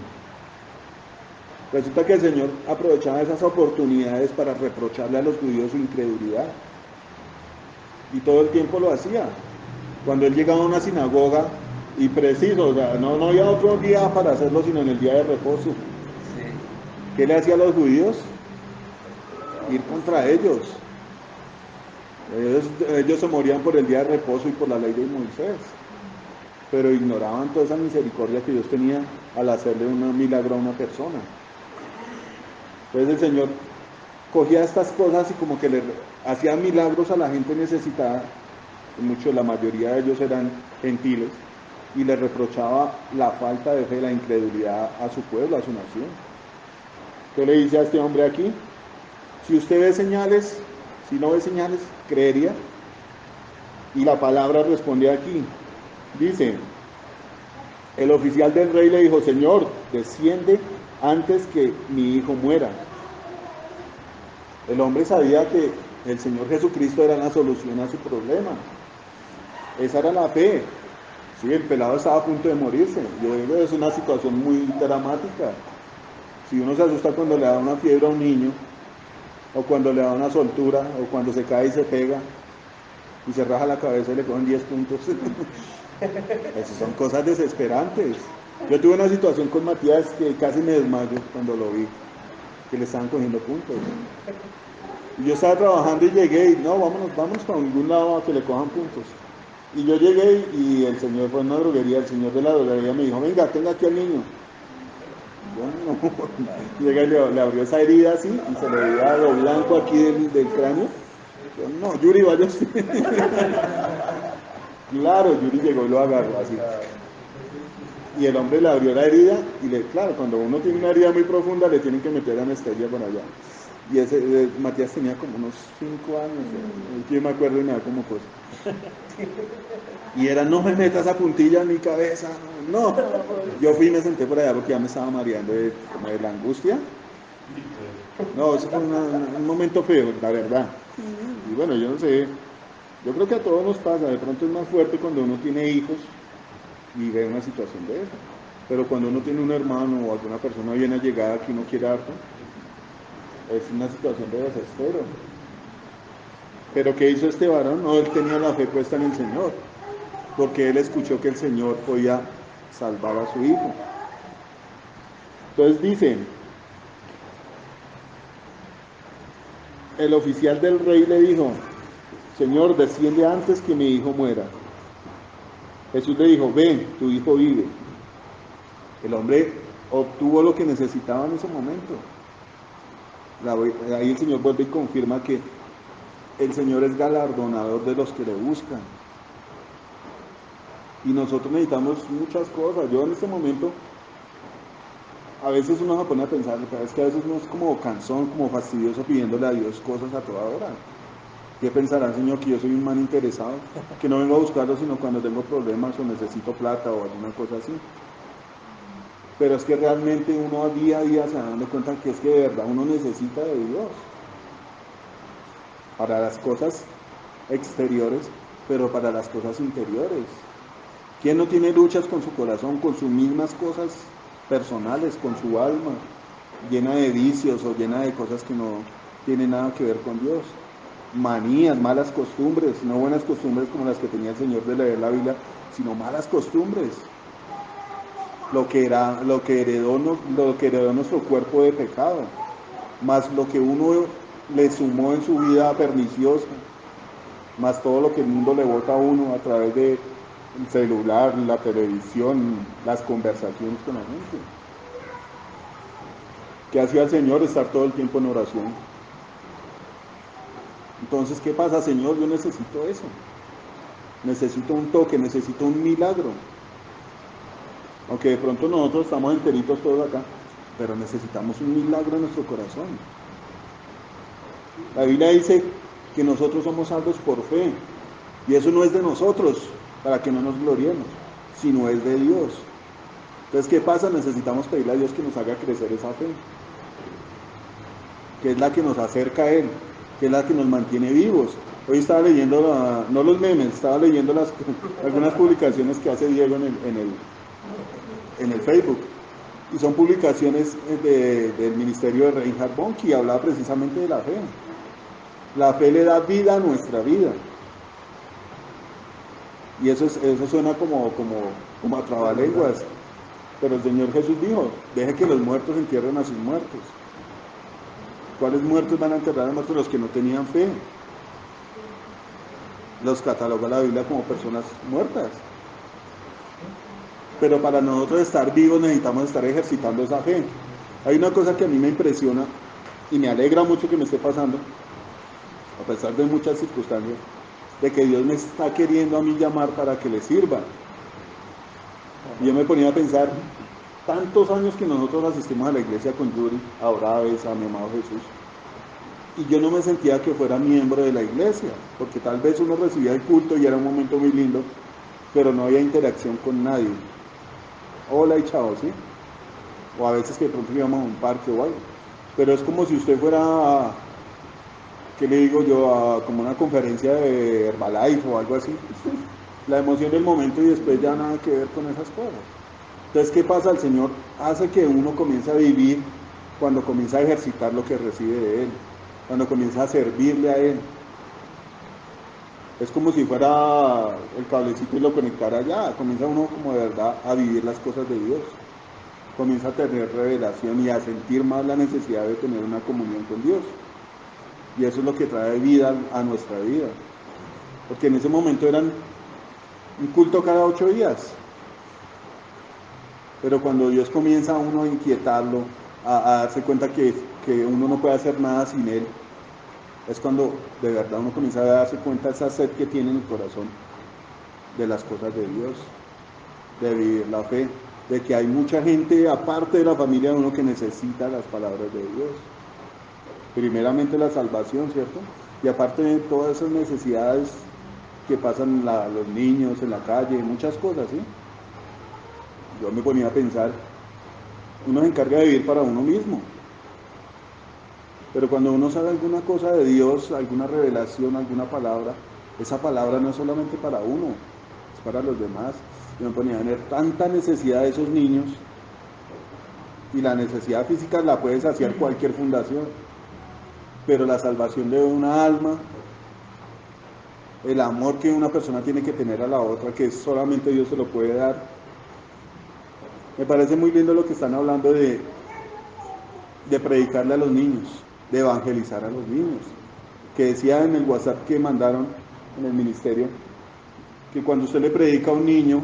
Resulta que el Señor aprovechaba esas oportunidades para reprocharle a los judíos su incredulidad. Y todo el tiempo lo hacía. Cuando él llegaba a una sinagoga, y preciso, o sea, no había otro día para hacerlo sino en el día de reposo. Sí. ¿Qué le hacía a los judíos? Ir contra ellos. Ellos se morían por el día de reposo y por la ley de Moisés. Pero ignoraban toda esa misericordia que Dios tenía al hacerle un milagro a una persona. Entonces el Señor cogía estas cosas y como que le hacía milagros a la gente necesitada, la mayoría de ellos eran gentiles, y le reprochaba la falta de fe, la incredulidad a su pueblo, a su nación. ¿Qué le dice a este hombre aquí? Si usted ve señales, si no ve señales, creería. Y la palabra responde aquí. Dice, el oficial del rey le dijo, Señor, desciende antes que mi hijo muera. El hombre sabía que El Señor Jesucristo era la solución a su problema. Esa era la fe. Sí, el pelado estaba a punto de morirse. Yo digo, es una situación muy dramática. Si uno se asusta cuando le da una fiebre a un niño, o cuando le da una soltura, o cuando se cae y se pega, y se raja la cabeza y le cogen 10 puntos. Esas son cosas desesperantes. Yo tuve una situación con Matías que casi me desmayo cuando lo vi, que le estaban cogiendo puntos. Y yo estaba trabajando y llegué y no, vámonos para algún lado a que le cojan puntos. Y yo llegué y el señor fue a una droguería, el señor de la droguería me dijo, venga, tenga aquí al niño. Yo no. Llega y le abrió esa herida así y se le veía lo blanco aquí del cráneo. Yo, no, Yuri, vaya usted. Claro, Yuri llegó y lo agarró así. Y el hombre le abrió la herida y claro, cuando uno tiene una herida muy profunda le tienen que meter anestesia por allá. Y Matías tenía como unos 5 años, yo me acuerdo y me da como cosa. Y era, no me meta esa puntilla en mi cabeza, no. Yo fui y me senté por allá porque ya me estaba mareando de la angustia. No, eso fue un momento feo, la verdad. Y bueno, yo no sé, yo creo que a todos nos pasa, de pronto es más fuerte cuando uno tiene hijos y ve una situación de esa. Pero cuando uno tiene un hermano o alguna persona bien allegada que uno quiere harto, es una situación de desespero. Pero ¿qué hizo este varón? No, él tenía la fe puesta en el Señor, porque él escuchó que el Señor podía salvar a su hijo. Entonces dice, el oficial del rey le dijo, Señor, desciende antes que mi hijo muera. Jesús le dijo, ven, tu hijo vive. El hombre obtuvo lo que necesitaba en ese momento. Ahí el Señor vuelve y confirma que el Señor es galardonador de los que le buscan. Y nosotros necesitamos muchas cosas. Yo en este momento, a veces uno se pone a pensar, es que a veces uno es como cansón, como fastidioso pidiéndole a Dios cosas a toda hora. ¿Qué pensará el Señor? Que yo soy un man interesado, que no vengo a buscarlo sino cuando tengo problemas o necesito plata o alguna cosa así. Pero es que realmente uno día a día se da dando cuenta que es que de verdad uno necesita de Dios para las cosas exteriores, pero para las cosas interiores. ¿Quién no tiene luchas con su corazón, con sus mismas cosas personales, con su alma, llena de vicios o llena de cosas que no tienen nada que ver con Dios? Manías, malas costumbres, no buenas costumbres como las que tenía el Señor de leer la Biblia, sino malas costumbres. Lo que heredó nuestro cuerpo de pecado, más lo que uno le sumó en su vida perniciosa, más todo lo que el mundo le bota a uno a través del celular, la televisión, las conversaciones con la gente. ¿Qué hacía el Señor? Estar todo el tiempo en oración. Entonces, ¿qué pasa, Señor? Yo necesito eso. Necesito un toque, necesito un milagro. Aunque de pronto nosotros estamos enteritos todos acá, pero necesitamos un milagro en nuestro corazón. La Biblia dice que nosotros somos salvos por fe, y eso no es de nosotros, para que no nos gloriemos, sino es de Dios. Entonces, ¿qué pasa? Necesitamos pedirle a Dios que nos haga crecer esa fe, que es la que nos acerca a Él, que es la que nos mantiene vivos. Hoy estaba leyendo, no los memes, estaba leyendo algunas publicaciones que hace Diego en el Facebook, y son publicaciones del ministerio de Reinhard Bonnke, y hablaba precisamente de la fe. La fe le da vida a nuestra vida, y eso suena como a trabalenguas, pero el Señor Jesús dijo, deje que los muertos entierren a sus muertos. ¿Cuáles muertos van a enterrar a muertos? Los que no tenían fe. Los cataloga la Biblia como personas muertas. Pero para nosotros estar vivos necesitamos estar ejercitando esa fe. Hay una cosa que a mí me impresiona y me alegra mucho que me esté pasando, a pesar de muchas circunstancias, de que Dios me está queriendo a mí llamar para que le sirva. Y yo me ponía a pensar, tantos años que nosotros asistimos a la iglesia con Yuri, a Oraves, a mi amado Jesús, y yo no me sentía que fuera miembro de la iglesia, porque tal vez uno recibía el culto y era un momento muy lindo, pero no había interacción con nadie. Hola y chao, ¿sí? O a veces que de pronto íbamos a un parque o algo. Pero es como si usted fuera ¿qué le digo yo? Como una conferencia de Herbalife o algo así. La emoción del momento y después ya nada que ver con esas cosas. Entonces, ¿qué pasa? El Señor hace que uno comience a vivir cuando comienza a ejercitar lo que recibe de Él, cuando comienza a servirle a Él. Es como si fuera el cablecito y lo conectara allá. Comienza uno como de verdad a vivir las cosas de Dios. Comienza a tener revelación y a sentir más la necesidad de tener una comunión con Dios. Y eso es lo que trae vida a nuestra vida. Porque en ese momento eran un culto cada 8 días. Pero cuando Dios comienza a uno a inquietarlo, a darse cuenta que uno no puede hacer nada sin Él, es cuando de verdad uno comienza a darse cuenta de esa sed que tiene en el corazón de las cosas de Dios, de vivir la fe, de que hay mucha gente aparte de la familia de uno que necesita las palabras de Dios. Primeramente la salvación, ¿cierto? Y aparte de todas esas necesidades que pasan los niños en la calle, muchas cosas, ¿sí? Yo me ponía a pensar, uno se encarga de vivir para uno mismo. Pero cuando uno sabe alguna cosa de Dios, alguna revelación, alguna palabra, esa palabra no es solamente para uno, es para los demás. Yo me ponía a tener tanta necesidad de esos niños, y la necesidad física la puede saciar cualquier fundación, pero la salvación de una alma, el amor que una persona tiene que tener a la otra, que solamente Dios se lo puede dar. Me parece muy lindo lo que están hablando de predicarle a los niños, de evangelizar a los niños, que decía en el WhatsApp que mandaron en el ministerio, que cuando usted le predica a un niño,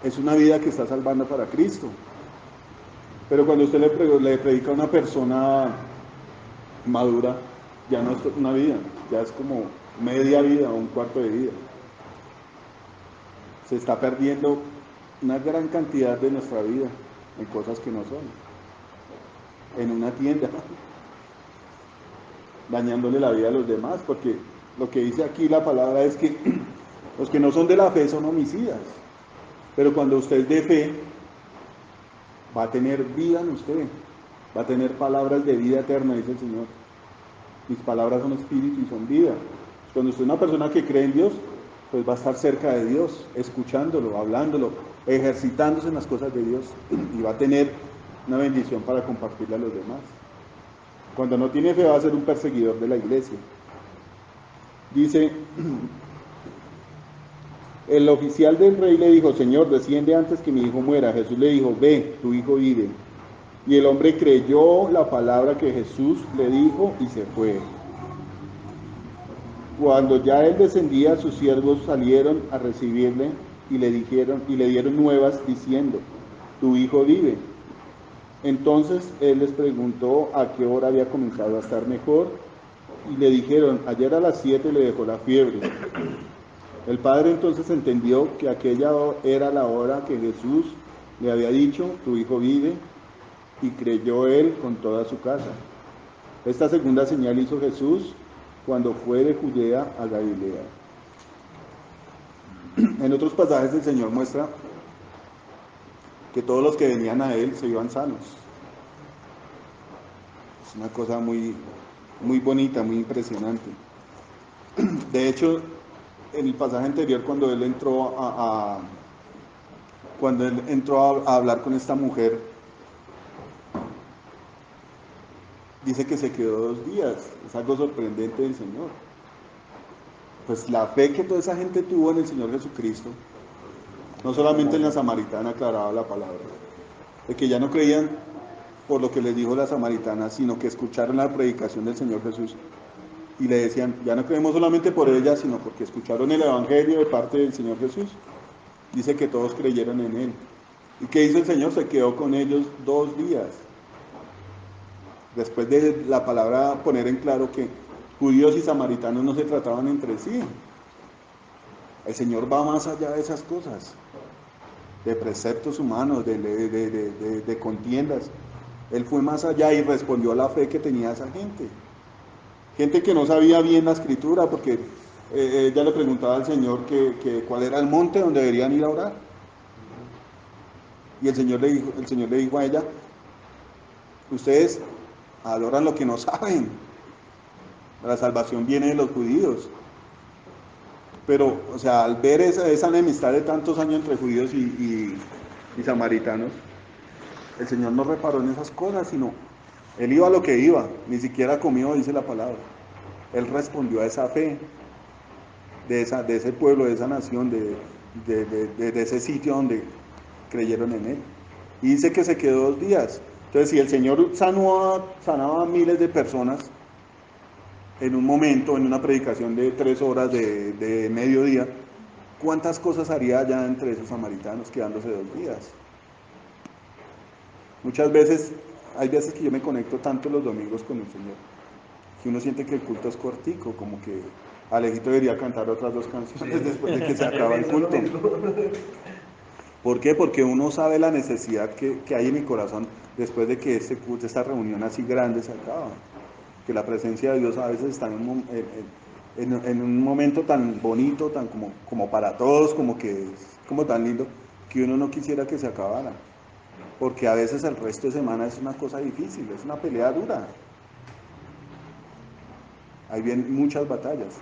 es una vida que está salvando para Cristo, pero cuando usted le predica a una persona madura, ya no es una vida, ya es como media vida o un cuarto de vida. Se está perdiendo una gran cantidad de nuestra vida en cosas que no son, en una tienda, dañándole la vida a los demás, porque lo que dice aquí la palabra es que los que no son de la fe son homicidas, pero cuando usted es de fe, va a tener vida en usted, va a tener palabras de vida eterna, dice el Señor. Mis palabras son espíritu y son vida. Cuando usted es una persona que cree en Dios, pues va a estar cerca de Dios, escuchándolo, hablándolo, ejercitándose en las cosas de Dios, y va a tener una bendición para compartirla a los demás. Cuando no tiene fe va a ser un perseguidor de la iglesia. Dice, el oficial del rey le dijo, Señor, desciende antes que mi hijo muera. Jesús le dijo, ve, tu hijo vive. Y el hombre creyó la palabra que Jesús le dijo y se fue. Cuando ya él descendía, sus siervos salieron a recibirle y le dieron nuevas diciendo, tu hijo vive. Entonces él les preguntó a qué hora había comenzado a estar mejor, y le dijeron, ayer a las 7 le dejó la fiebre. El padre entonces entendió que aquella era la hora que Jesús le había dicho, tu hijo vive, y creyó él con toda su casa. Esta segunda señal hizo Jesús cuando fue de Judea a Galilea. En otros pasajes el Señor muestra que todos los que venían a Él se iban sanos. Es una cosa muy, muy bonita, muy impresionante. De hecho, en el pasaje anterior, cuando Él entró a hablar con esta mujer, dice que se quedó 2 días. Es algo sorprendente del Señor. Pues la fe que toda esa gente tuvo en el Señor Jesucristo, no solamente en la samaritana aclaraba la palabra, de que ya no creían por lo que les dijo la samaritana, sino que escucharon la predicación del Señor Jesús y le decían, ya no creemos solamente por ella, sino porque escucharon el Evangelio de parte del Señor Jesús. Dice que todos creyeron en Él. ¿Y qué hizo el Señor? Se quedó con ellos 2 días. Después de la palabra poner en claro que judíos y samaritanos no se trataban entre sí. El Señor va más allá de esas cosas, de preceptos humanos, de contiendas. Él fue más allá y respondió a la fe que tenía esa gente. Gente que no sabía bien la escritura, porque ella le preguntaba al Señor que cuál era el monte donde deberían ir a orar. Y el Señor le dijo a ella, ustedes adoran lo que no saben. La salvación viene de los judíos. Pero, o sea, al ver esa enemistad de tantos años entre judíos y samaritanos, el Señor no reparó en esas cosas, sino Él iba a lo que iba, ni siquiera comió, dice la palabra. Él respondió a esa fe de ese pueblo, de esa nación, de ese sitio donde creyeron en Él. Y dice que se quedó 2 días. Entonces, si el Señor sanaba a miles de personas en un momento, en una predicación de 3 horas de mediodía, ¿cuántas cosas haría allá entre esos samaritanos quedándose 2 días? Muchas veces, hay veces que yo me conecto tanto los domingos con el Señor, que uno siente que el culto es cortico, como que Alejito debería cantar otras 2 canciones después de que se acaba el culto. ¿Por qué? Porque uno sabe la necesidad que hay en mi corazón después de que este culto, esta reunión así grande se acaba. Que la presencia de Dios a veces está en un momento tan bonito, tan como para todos, como que es como tan lindo, que uno no quisiera que se acabara. Porque a veces el resto de semana es una cosa difícil, es una pelea dura. Ahí vienen muchas batallas.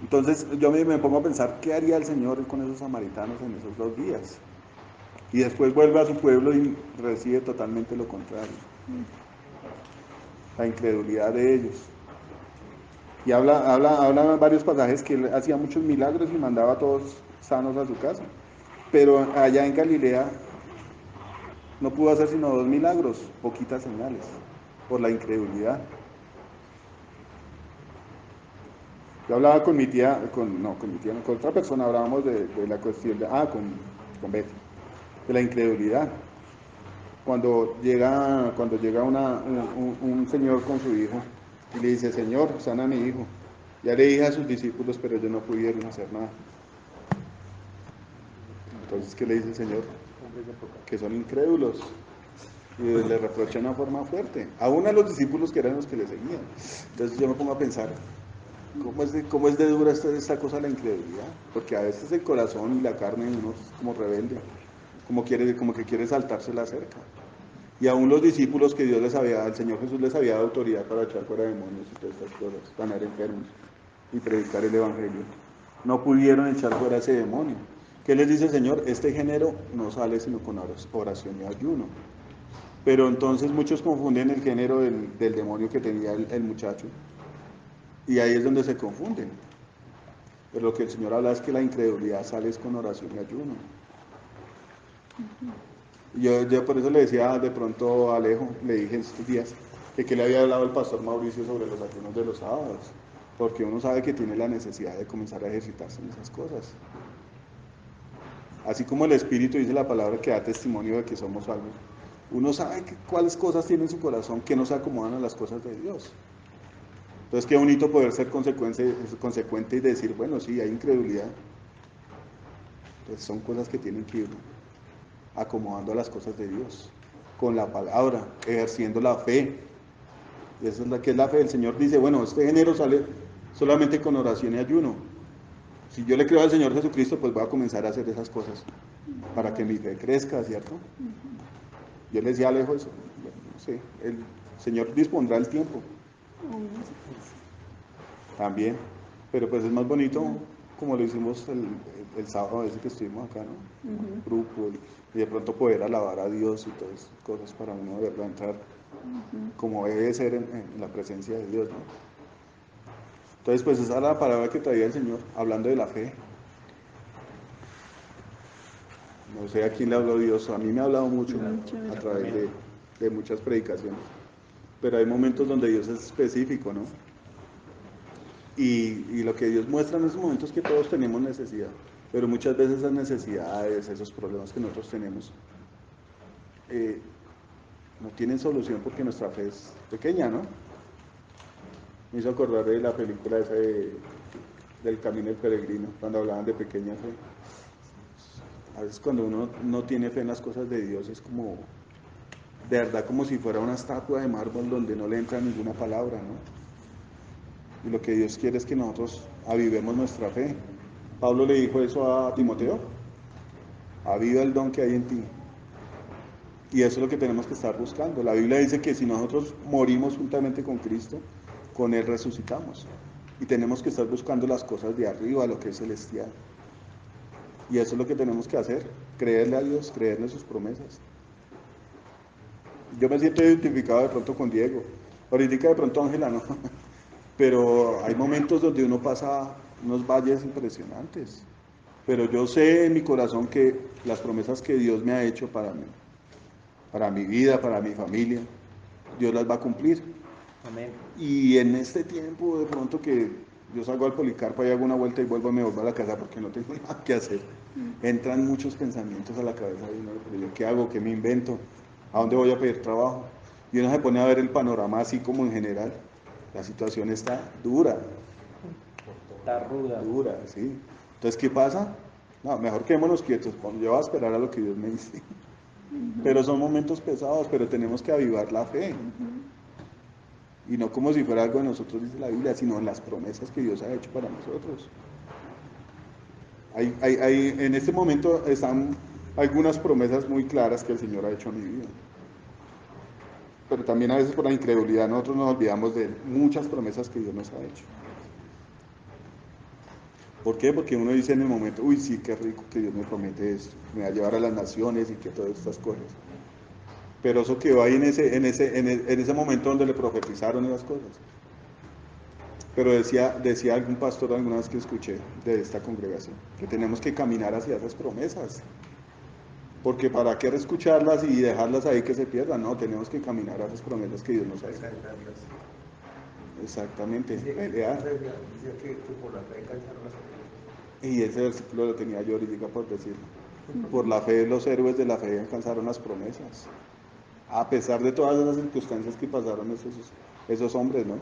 Entonces yo me pongo a pensar, ¿qué haría el Señor con esos samaritanos en esos 2 días? Y después vuelve a su pueblo y recibe totalmente lo contrario. La incredulidad de ellos. Y habla varios pasajes que él hacía muchos milagros y mandaba a todos sanos a su casa. Pero allá en Galilea no pudo hacer sino 2 milagros, poquitas señales, por la incredulidad. Yo hablaba con mi tía, con otra persona, hablábamos de la cuestión con Betty, de la incredulidad. Cuando llega un señor con su hijo y le dice, Señor, sana a mi hijo. Ya le dije a sus discípulos, pero ellos no pudieron hacer nada. Entonces, ¿qué le dice el Señor? Que son incrédulos. Y le reprocha de una forma fuerte. Aún a los discípulos que eran los que le seguían. Entonces yo me pongo a pensar, ¿cómo es de dura esta cosa la incredulidad? Porque a veces el corazón y la carne uno es como rebelde, como que quiere saltarse la cerca. Y aún los discípulos que el Señor Jesús les había dado autoridad para echar fuera demonios y todas estas cosas, sanar enfermos y predicar el Evangelio, no pudieron echar fuera ese demonio. ¿Qué les dice el Señor? Este género no sale sino con oración y ayuno. Pero entonces muchos confunden el género del demonio que tenía el muchacho. Y ahí es donde se confunden. Pero lo que el Señor habla es que la incredulidad sale con oración y ayuno. Yo por eso le decía de pronto a Alejo, le dije estos días, que le había hablado el pastor Mauricio sobre los ayunos de los sábados. Porque uno sabe que tiene la necesidad de comenzar a ejercitarse en esas cosas. Así como el Espíritu dice la palabra que da testimonio de que somos salvos. Uno sabe cuáles cosas tiene en su corazón que no se acomodan a las cosas de Dios. Entonces, qué bonito poder ser consecuente y decir, bueno, sí, hay incredulidad. Entonces, son cosas que tienen que ir acomodando a las cosas de Dios, con la palabra, ejerciendo la fe. Y esa es la que es la fe. El Señor dice, bueno, este género sale solamente con oración y ayuno. Si yo le creo al Señor Jesucristo, pues voy a comenzar a hacer esas cosas para que mi fe crezca, ¿cierto? Yo le decía a Alejo eso, bueno, no sé, el Señor dispondrá el tiempo. También, pero pues es más bonito como lo hicimos el sábado ese que estuvimos acá, ¿no? Grupo, y de pronto poder alabar a Dios y todas esas cosas para uno de verdad entrar como debe ser en la presencia de Dios, ¿no? Entonces, pues esa es la palabra que traía el Señor, hablando de la fe. No sé a quién le habló Dios, a mí me ha hablado mucho a través de muchas predicaciones, pero hay momentos donde Dios es específico, ¿no? Y lo que Dios muestra en esos momentos es que todos tenemos necesidad, pero muchas veces esas necesidades, esos problemas que nosotros tenemos, no tienen solución porque nuestra fe es pequeña, ¿no? Me hizo acordar de la película esa del Camino del Peregrino, cuando hablaban de pequeña fe. A veces cuando uno no tiene fe en las cosas de Dios es como, de verdad, como si fuera una estatua de mármol donde no le entra ninguna palabra, ¿no? Y lo que Dios quiere es que nosotros avivemos nuestra fe. Pablo le dijo eso a Timoteo, aviva el don que hay en ti. Y eso es lo que tenemos que estar buscando. La Biblia dice que si nosotros morimos juntamente con Cristo, con Él resucitamos. Y tenemos que estar buscando las cosas de arriba, lo que es celestial. Y eso es lo que tenemos que hacer, creerle a Dios, creerle sus promesas. Yo me siento identificado de pronto con Diego. Ahorita de pronto Ángela no. Pero hay momentos donde uno pasa unos valles impresionantes. Pero yo sé en mi corazón que las promesas que Dios me ha hecho para mí, para mi vida, para mi familia, Dios las va a cumplir. Amén. Y en este tiempo de pronto que yo salgo al Policarpo y hago una vuelta y me vuelvo a la casa porque no tengo nada que hacer, entran muchos pensamientos a la cabeza de uno, pero yo qué hago, qué me invento, a dónde voy a pedir trabajo. Y uno se pone a ver el panorama así como en general. La situación está dura, Está ruda. dura, sí. Entonces, ¿qué pasa? No, mejor quedémonos quietos, yo voy a esperar a lo que Dios me dice. Pero son momentos pesados, pero tenemos que avivar la fe. Y no como si fuera algo de nosotros, dice la Biblia, sino en las promesas que Dios ha hecho para nosotros. En este momento están algunas promesas muy claras que el Señor ha hecho a mi vida. Pero también a veces por la incredulidad nosotros nos olvidamos de muchas promesas que Dios nos ha hecho. ¿Por qué? Porque uno dice en el momento, uy, sí, qué rico que Dios me promete esto, me va a llevar a las naciones y que todas estas cosas. Pero eso quedó ahí en ese momento donde le profetizaron esas cosas. Pero decía algún pastor alguna vez que escuché de esta congregación, que tenemos que caminar hacia esas promesas. Porque para qué escucharlas y dejarlas ahí que se pierdan, no, tenemos que caminar a esas promesas que Dios nos ha hecho. Exactamente, pelear. Decía que por la fe alcanzaron las cosas. Y ese versículo lo tenía yo ahorita por decirlo. Por la fe, los héroes de la fe alcanzaron las promesas. A pesar de todas las circunstancias que pasaron esos hombres, ¿no?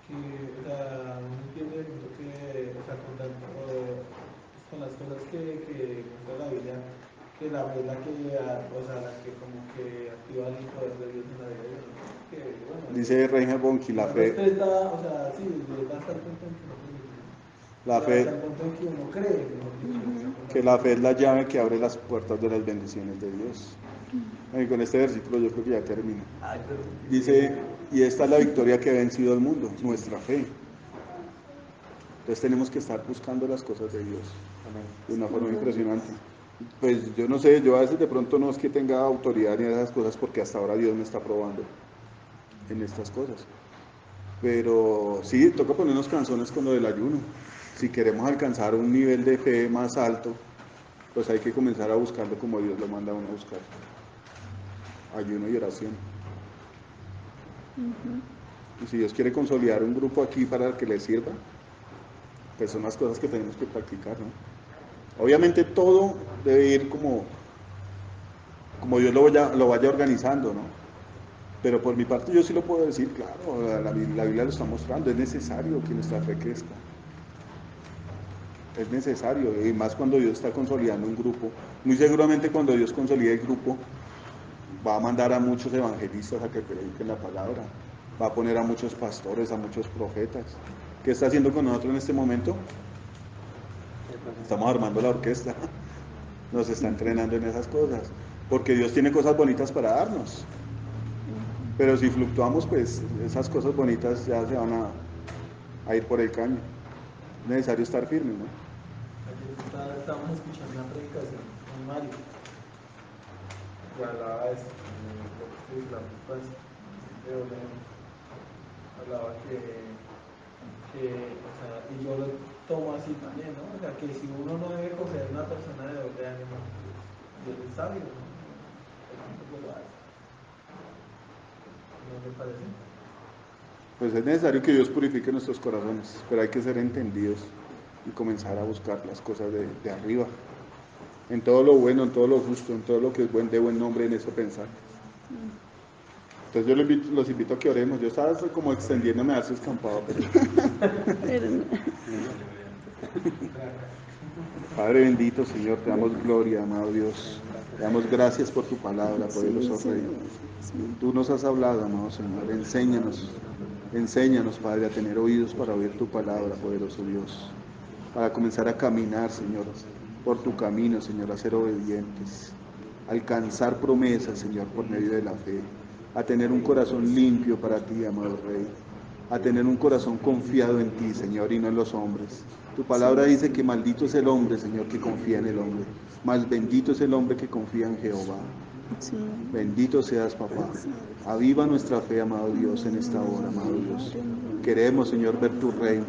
Que, o sea, uno entiende de pronto que, o sea, con las cosas que cuenta la Biblia, que la fe es la que, o sea, la que como que activa el poder de Dios en la vida de uno, ¿no? Que, bueno, Dice Reinhard Bonnke, la no fe, respeta, o sea, sí, Dios va a estar contento, ¿no? la Hasta el fe, punto en que uno cree, ¿no? que la fe es la llave que abre las puertas de las bendiciones de Dios. Y con este versículo yo creo que ya termino. Ay, pero Dice, y esta es la victoria que ha vencido al mundo, nuestra fe. Entonces tenemos que estar buscando las cosas de Dios de una forma impresionante. Pues yo no sé, yo a veces de pronto no es que tenga autoridad ni esas cosas porque hasta ahora Dios me está probando en estas cosas. Pero sí, toca ponernos canzones con lo del ayuno. Si queremos alcanzar un nivel de fe más alto, pues hay que comenzar a buscarlo como Dios lo manda a uno a buscar. Ayuno y oración. Y si Dios quiere consolidar un grupo aquí para que le sirva, pues son las cosas que tenemos que practicar, ¿no? Obviamente todo debe ir como Dios lo vaya organizando, ¿no? Pero por mi parte yo sí lo puedo decir, claro, la Biblia lo está mostrando, es necesario que nuestra fe crezca. Es necesario, y más cuando Dios está consolidando un grupo. Muy seguramente cuando Dios consolide el grupo, va a mandar a muchos evangelistas a que prediquen la palabra, va a poner a muchos pastores, a muchos profetas. ¿Qué está haciendo con nosotros en este momento? Estamos armando la orquesta, nos está entrenando en esas cosas, porque Dios tiene cosas bonitas para darnos. Pero si fluctuamos, pues esas cosas bonitas ya se van a ir por el caño. Es necesario estar firme, ¿no? Ayer estábamos escuchando una predicación con Mario, que hablaba de esto, de la paz, hablaba o sea, y yo lo tomo así también, ¿no? O sea, que si uno no debe coger una persona de doble ánimo, Dios es sabio, ¿no? Tampoco lo hace. ¿No te parece? Pues es necesario que Dios purifique nuestros corazones, pero hay que ser entendidos y comenzar a buscar las cosas de arriba. En todo lo bueno, en todo lo justo, en todo lo que es de buen nombre, en eso pensar. Entonces yo los invito a que oremos. Yo estaba como extendiéndome a darse escampado, pero... Pero no. Padre bendito, Señor, te damos gloria, amado Dios. Te damos gracias por tu palabra, poderoso Rey. Tú nos has hablado, amado Señor. Enséñanos, Padre, a tener oídos para oír tu palabra, poderoso Dios. Para comenzar a caminar, Señor, por tu camino, Señor, a ser obedientes, alcanzar promesas, Señor, por medio de la fe, a tener un corazón limpio para ti, amado Rey, a tener un corazón confiado en ti, Señor, y no en los hombres. Tu palabra dice que maldito es el hombre, Señor, que confía en el hombre, mas bendito es el hombre que confía en Jehová. Sí. Bendito seas, papá. Aviva nuestra fe, amado Dios, en esta hora, amado Dios. Queremos, Señor, ver tu reino,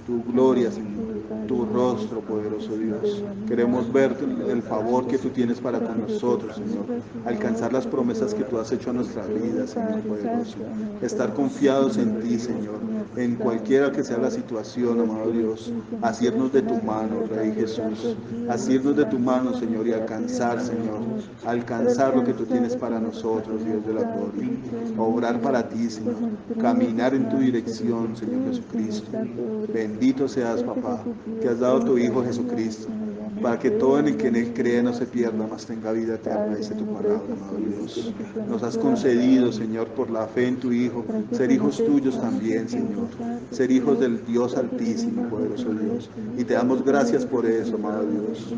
tu gloria, Señor, tu rostro, poderoso Dios. Queremos ver el favor que tú tienes para con nosotros, Señor. Alcanzar las promesas que tú has hecho a nuestra vida, Señor poderoso. Estar confiados en ti, Señor, en cualquiera que sea la situación, amado Dios. Asirnos de tu mano, Rey Jesús. Asirnos de tu mano, Señor, y alcanzar, Señor. Alcanzar lo que tú tienes para nosotros, Dios de la gloria. Obrar para ti, Señor. Caminar en tu dirección, Señor Jesucristo. Bendito seas, papá, que has dado a tu Hijo Jesucristo, para que todo el que en Él cree no se pierda, mas tenga vida eterna, dice tu palabra, amado Dios. Nos has concedido, Señor, por la fe en tu Hijo, ser hijos tuyos también, Señor. Ser hijos del Dios Altísimo, poderoso Dios. Y te damos gracias por eso, amado Dios.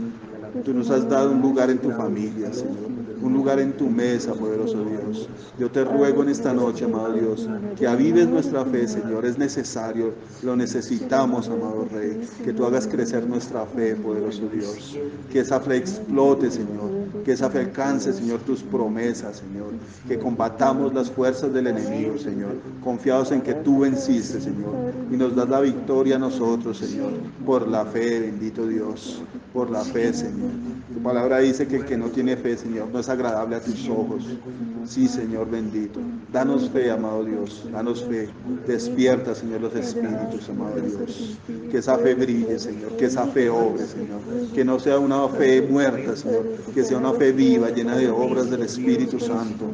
Tú nos has dado un lugar en tu familia, Señor, un lugar en tu mesa, poderoso Dios. Yo te ruego en esta noche, amado Dios, que avives nuestra fe, Señor. Es necesario, lo necesitamos, amado Rey, que tú hagas crecer nuestra fe, poderoso Dios. Que esa fe explote, Señor, que esa fe alcance, Señor, tus promesas, Señor. Que combatamos las fuerzas del enemigo, Señor, confiados en que tú venciste, Señor, y nos das la victoria a nosotros, Señor, por la fe, bendito Dios, por la fe, Señor. Tu palabra dice que el que no tiene fe, Señor, no es agradable a tus ojos. Sí, Señor bendito. Danos fe, amado Dios, danos fe. Despierta, Señor, los espíritus, amado Dios. Que esa fe brille, Señor, que esa fe obre, Señor. Que no sea una fe muerta, Señor, que sea una fe viva, llena de obras del Espíritu Santo,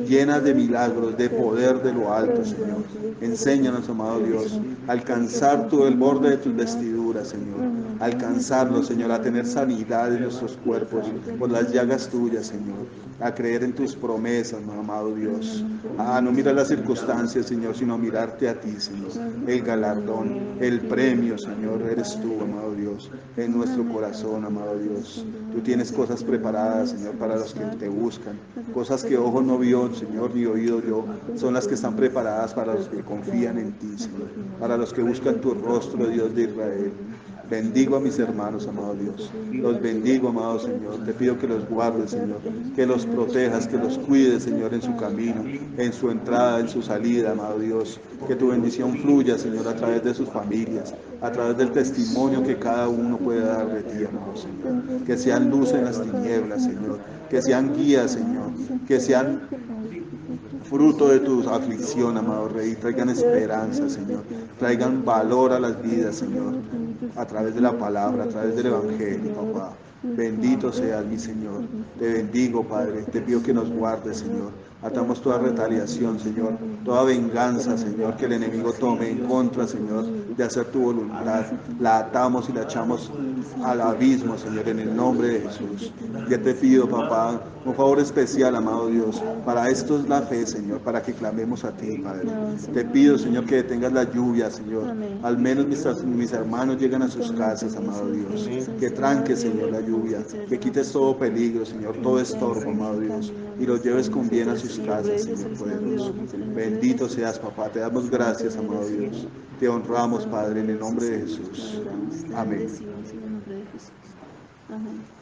llena de milagros, de poder de lo alto, Señor. Enséñanos, amado Dios, a alcanzar todo el borde de tus vestiduras, Señor. Alcanzarlo, Señor, a tener sanidad en nuestros cuerpos por las llagas tuyas, Señor. A creer en tus promesas, mi amado Dios. A no mirar las circunstancias, Señor, sino mirarte a ti, Señor. El galardón, el premio, Señor, eres tú, amado Dios, en nuestro corazón, amado Dios. Tú tienes cosas preparadas, Señor, para los que te buscan. Cosas que ojo no vio, Señor, ni oído yo, son las que están preparadas para los que confían en ti, Señor. Para los que buscan tu rostro, Dios de Israel. Bendigo a mis hermanos, amado Dios. Los bendigo, amado Señor. Te pido que los guardes, Señor. Que los protejas, que los cuides, Señor, en su camino, en su entrada, en su salida, amado Dios. Que tu bendición fluya, Señor, a través de sus familias, a través del testimonio que cada uno puede dar de ti, amado Señor. Que sean luz en las tinieblas, Señor. Que sean guías, Señor. Que sean fruto de tu aflicción, amado Rey. Traigan esperanza, Señor. Traigan valor a las vidas, Señor. A través de la palabra, a través del Evangelio, papá. Bendito seas, mi Señor. Te bendigo, Padre. Te pido que nos guardes, Señor. Atamos toda retaliación, Señor. Toda venganza, Señor, que el enemigo tome en contra, Señor, de hacer tu voluntad. La atamos y la echamos al abismo, Señor, en el nombre de Jesús. Ya te pido, papá, un favor especial, amado Dios. Para esto es la fe, Señor, para que clamemos a ti, Padre. Te pido, Señor, que detengas la lluvia, Señor. Al menos mis hermanos llegan a sus casas, amado Dios. Que tranques, Señor, la lluvia. Que quites todo peligro, Señor, todo estorbo, amado Dios. Y los lleves con bien a sus casas, Señor poderoso. Bendito seas, papá. Te damos gracias, amado Dios. Te honramos, Padre, en el nombre de Jesús. Amén. En el nombre de Jesús. Amén.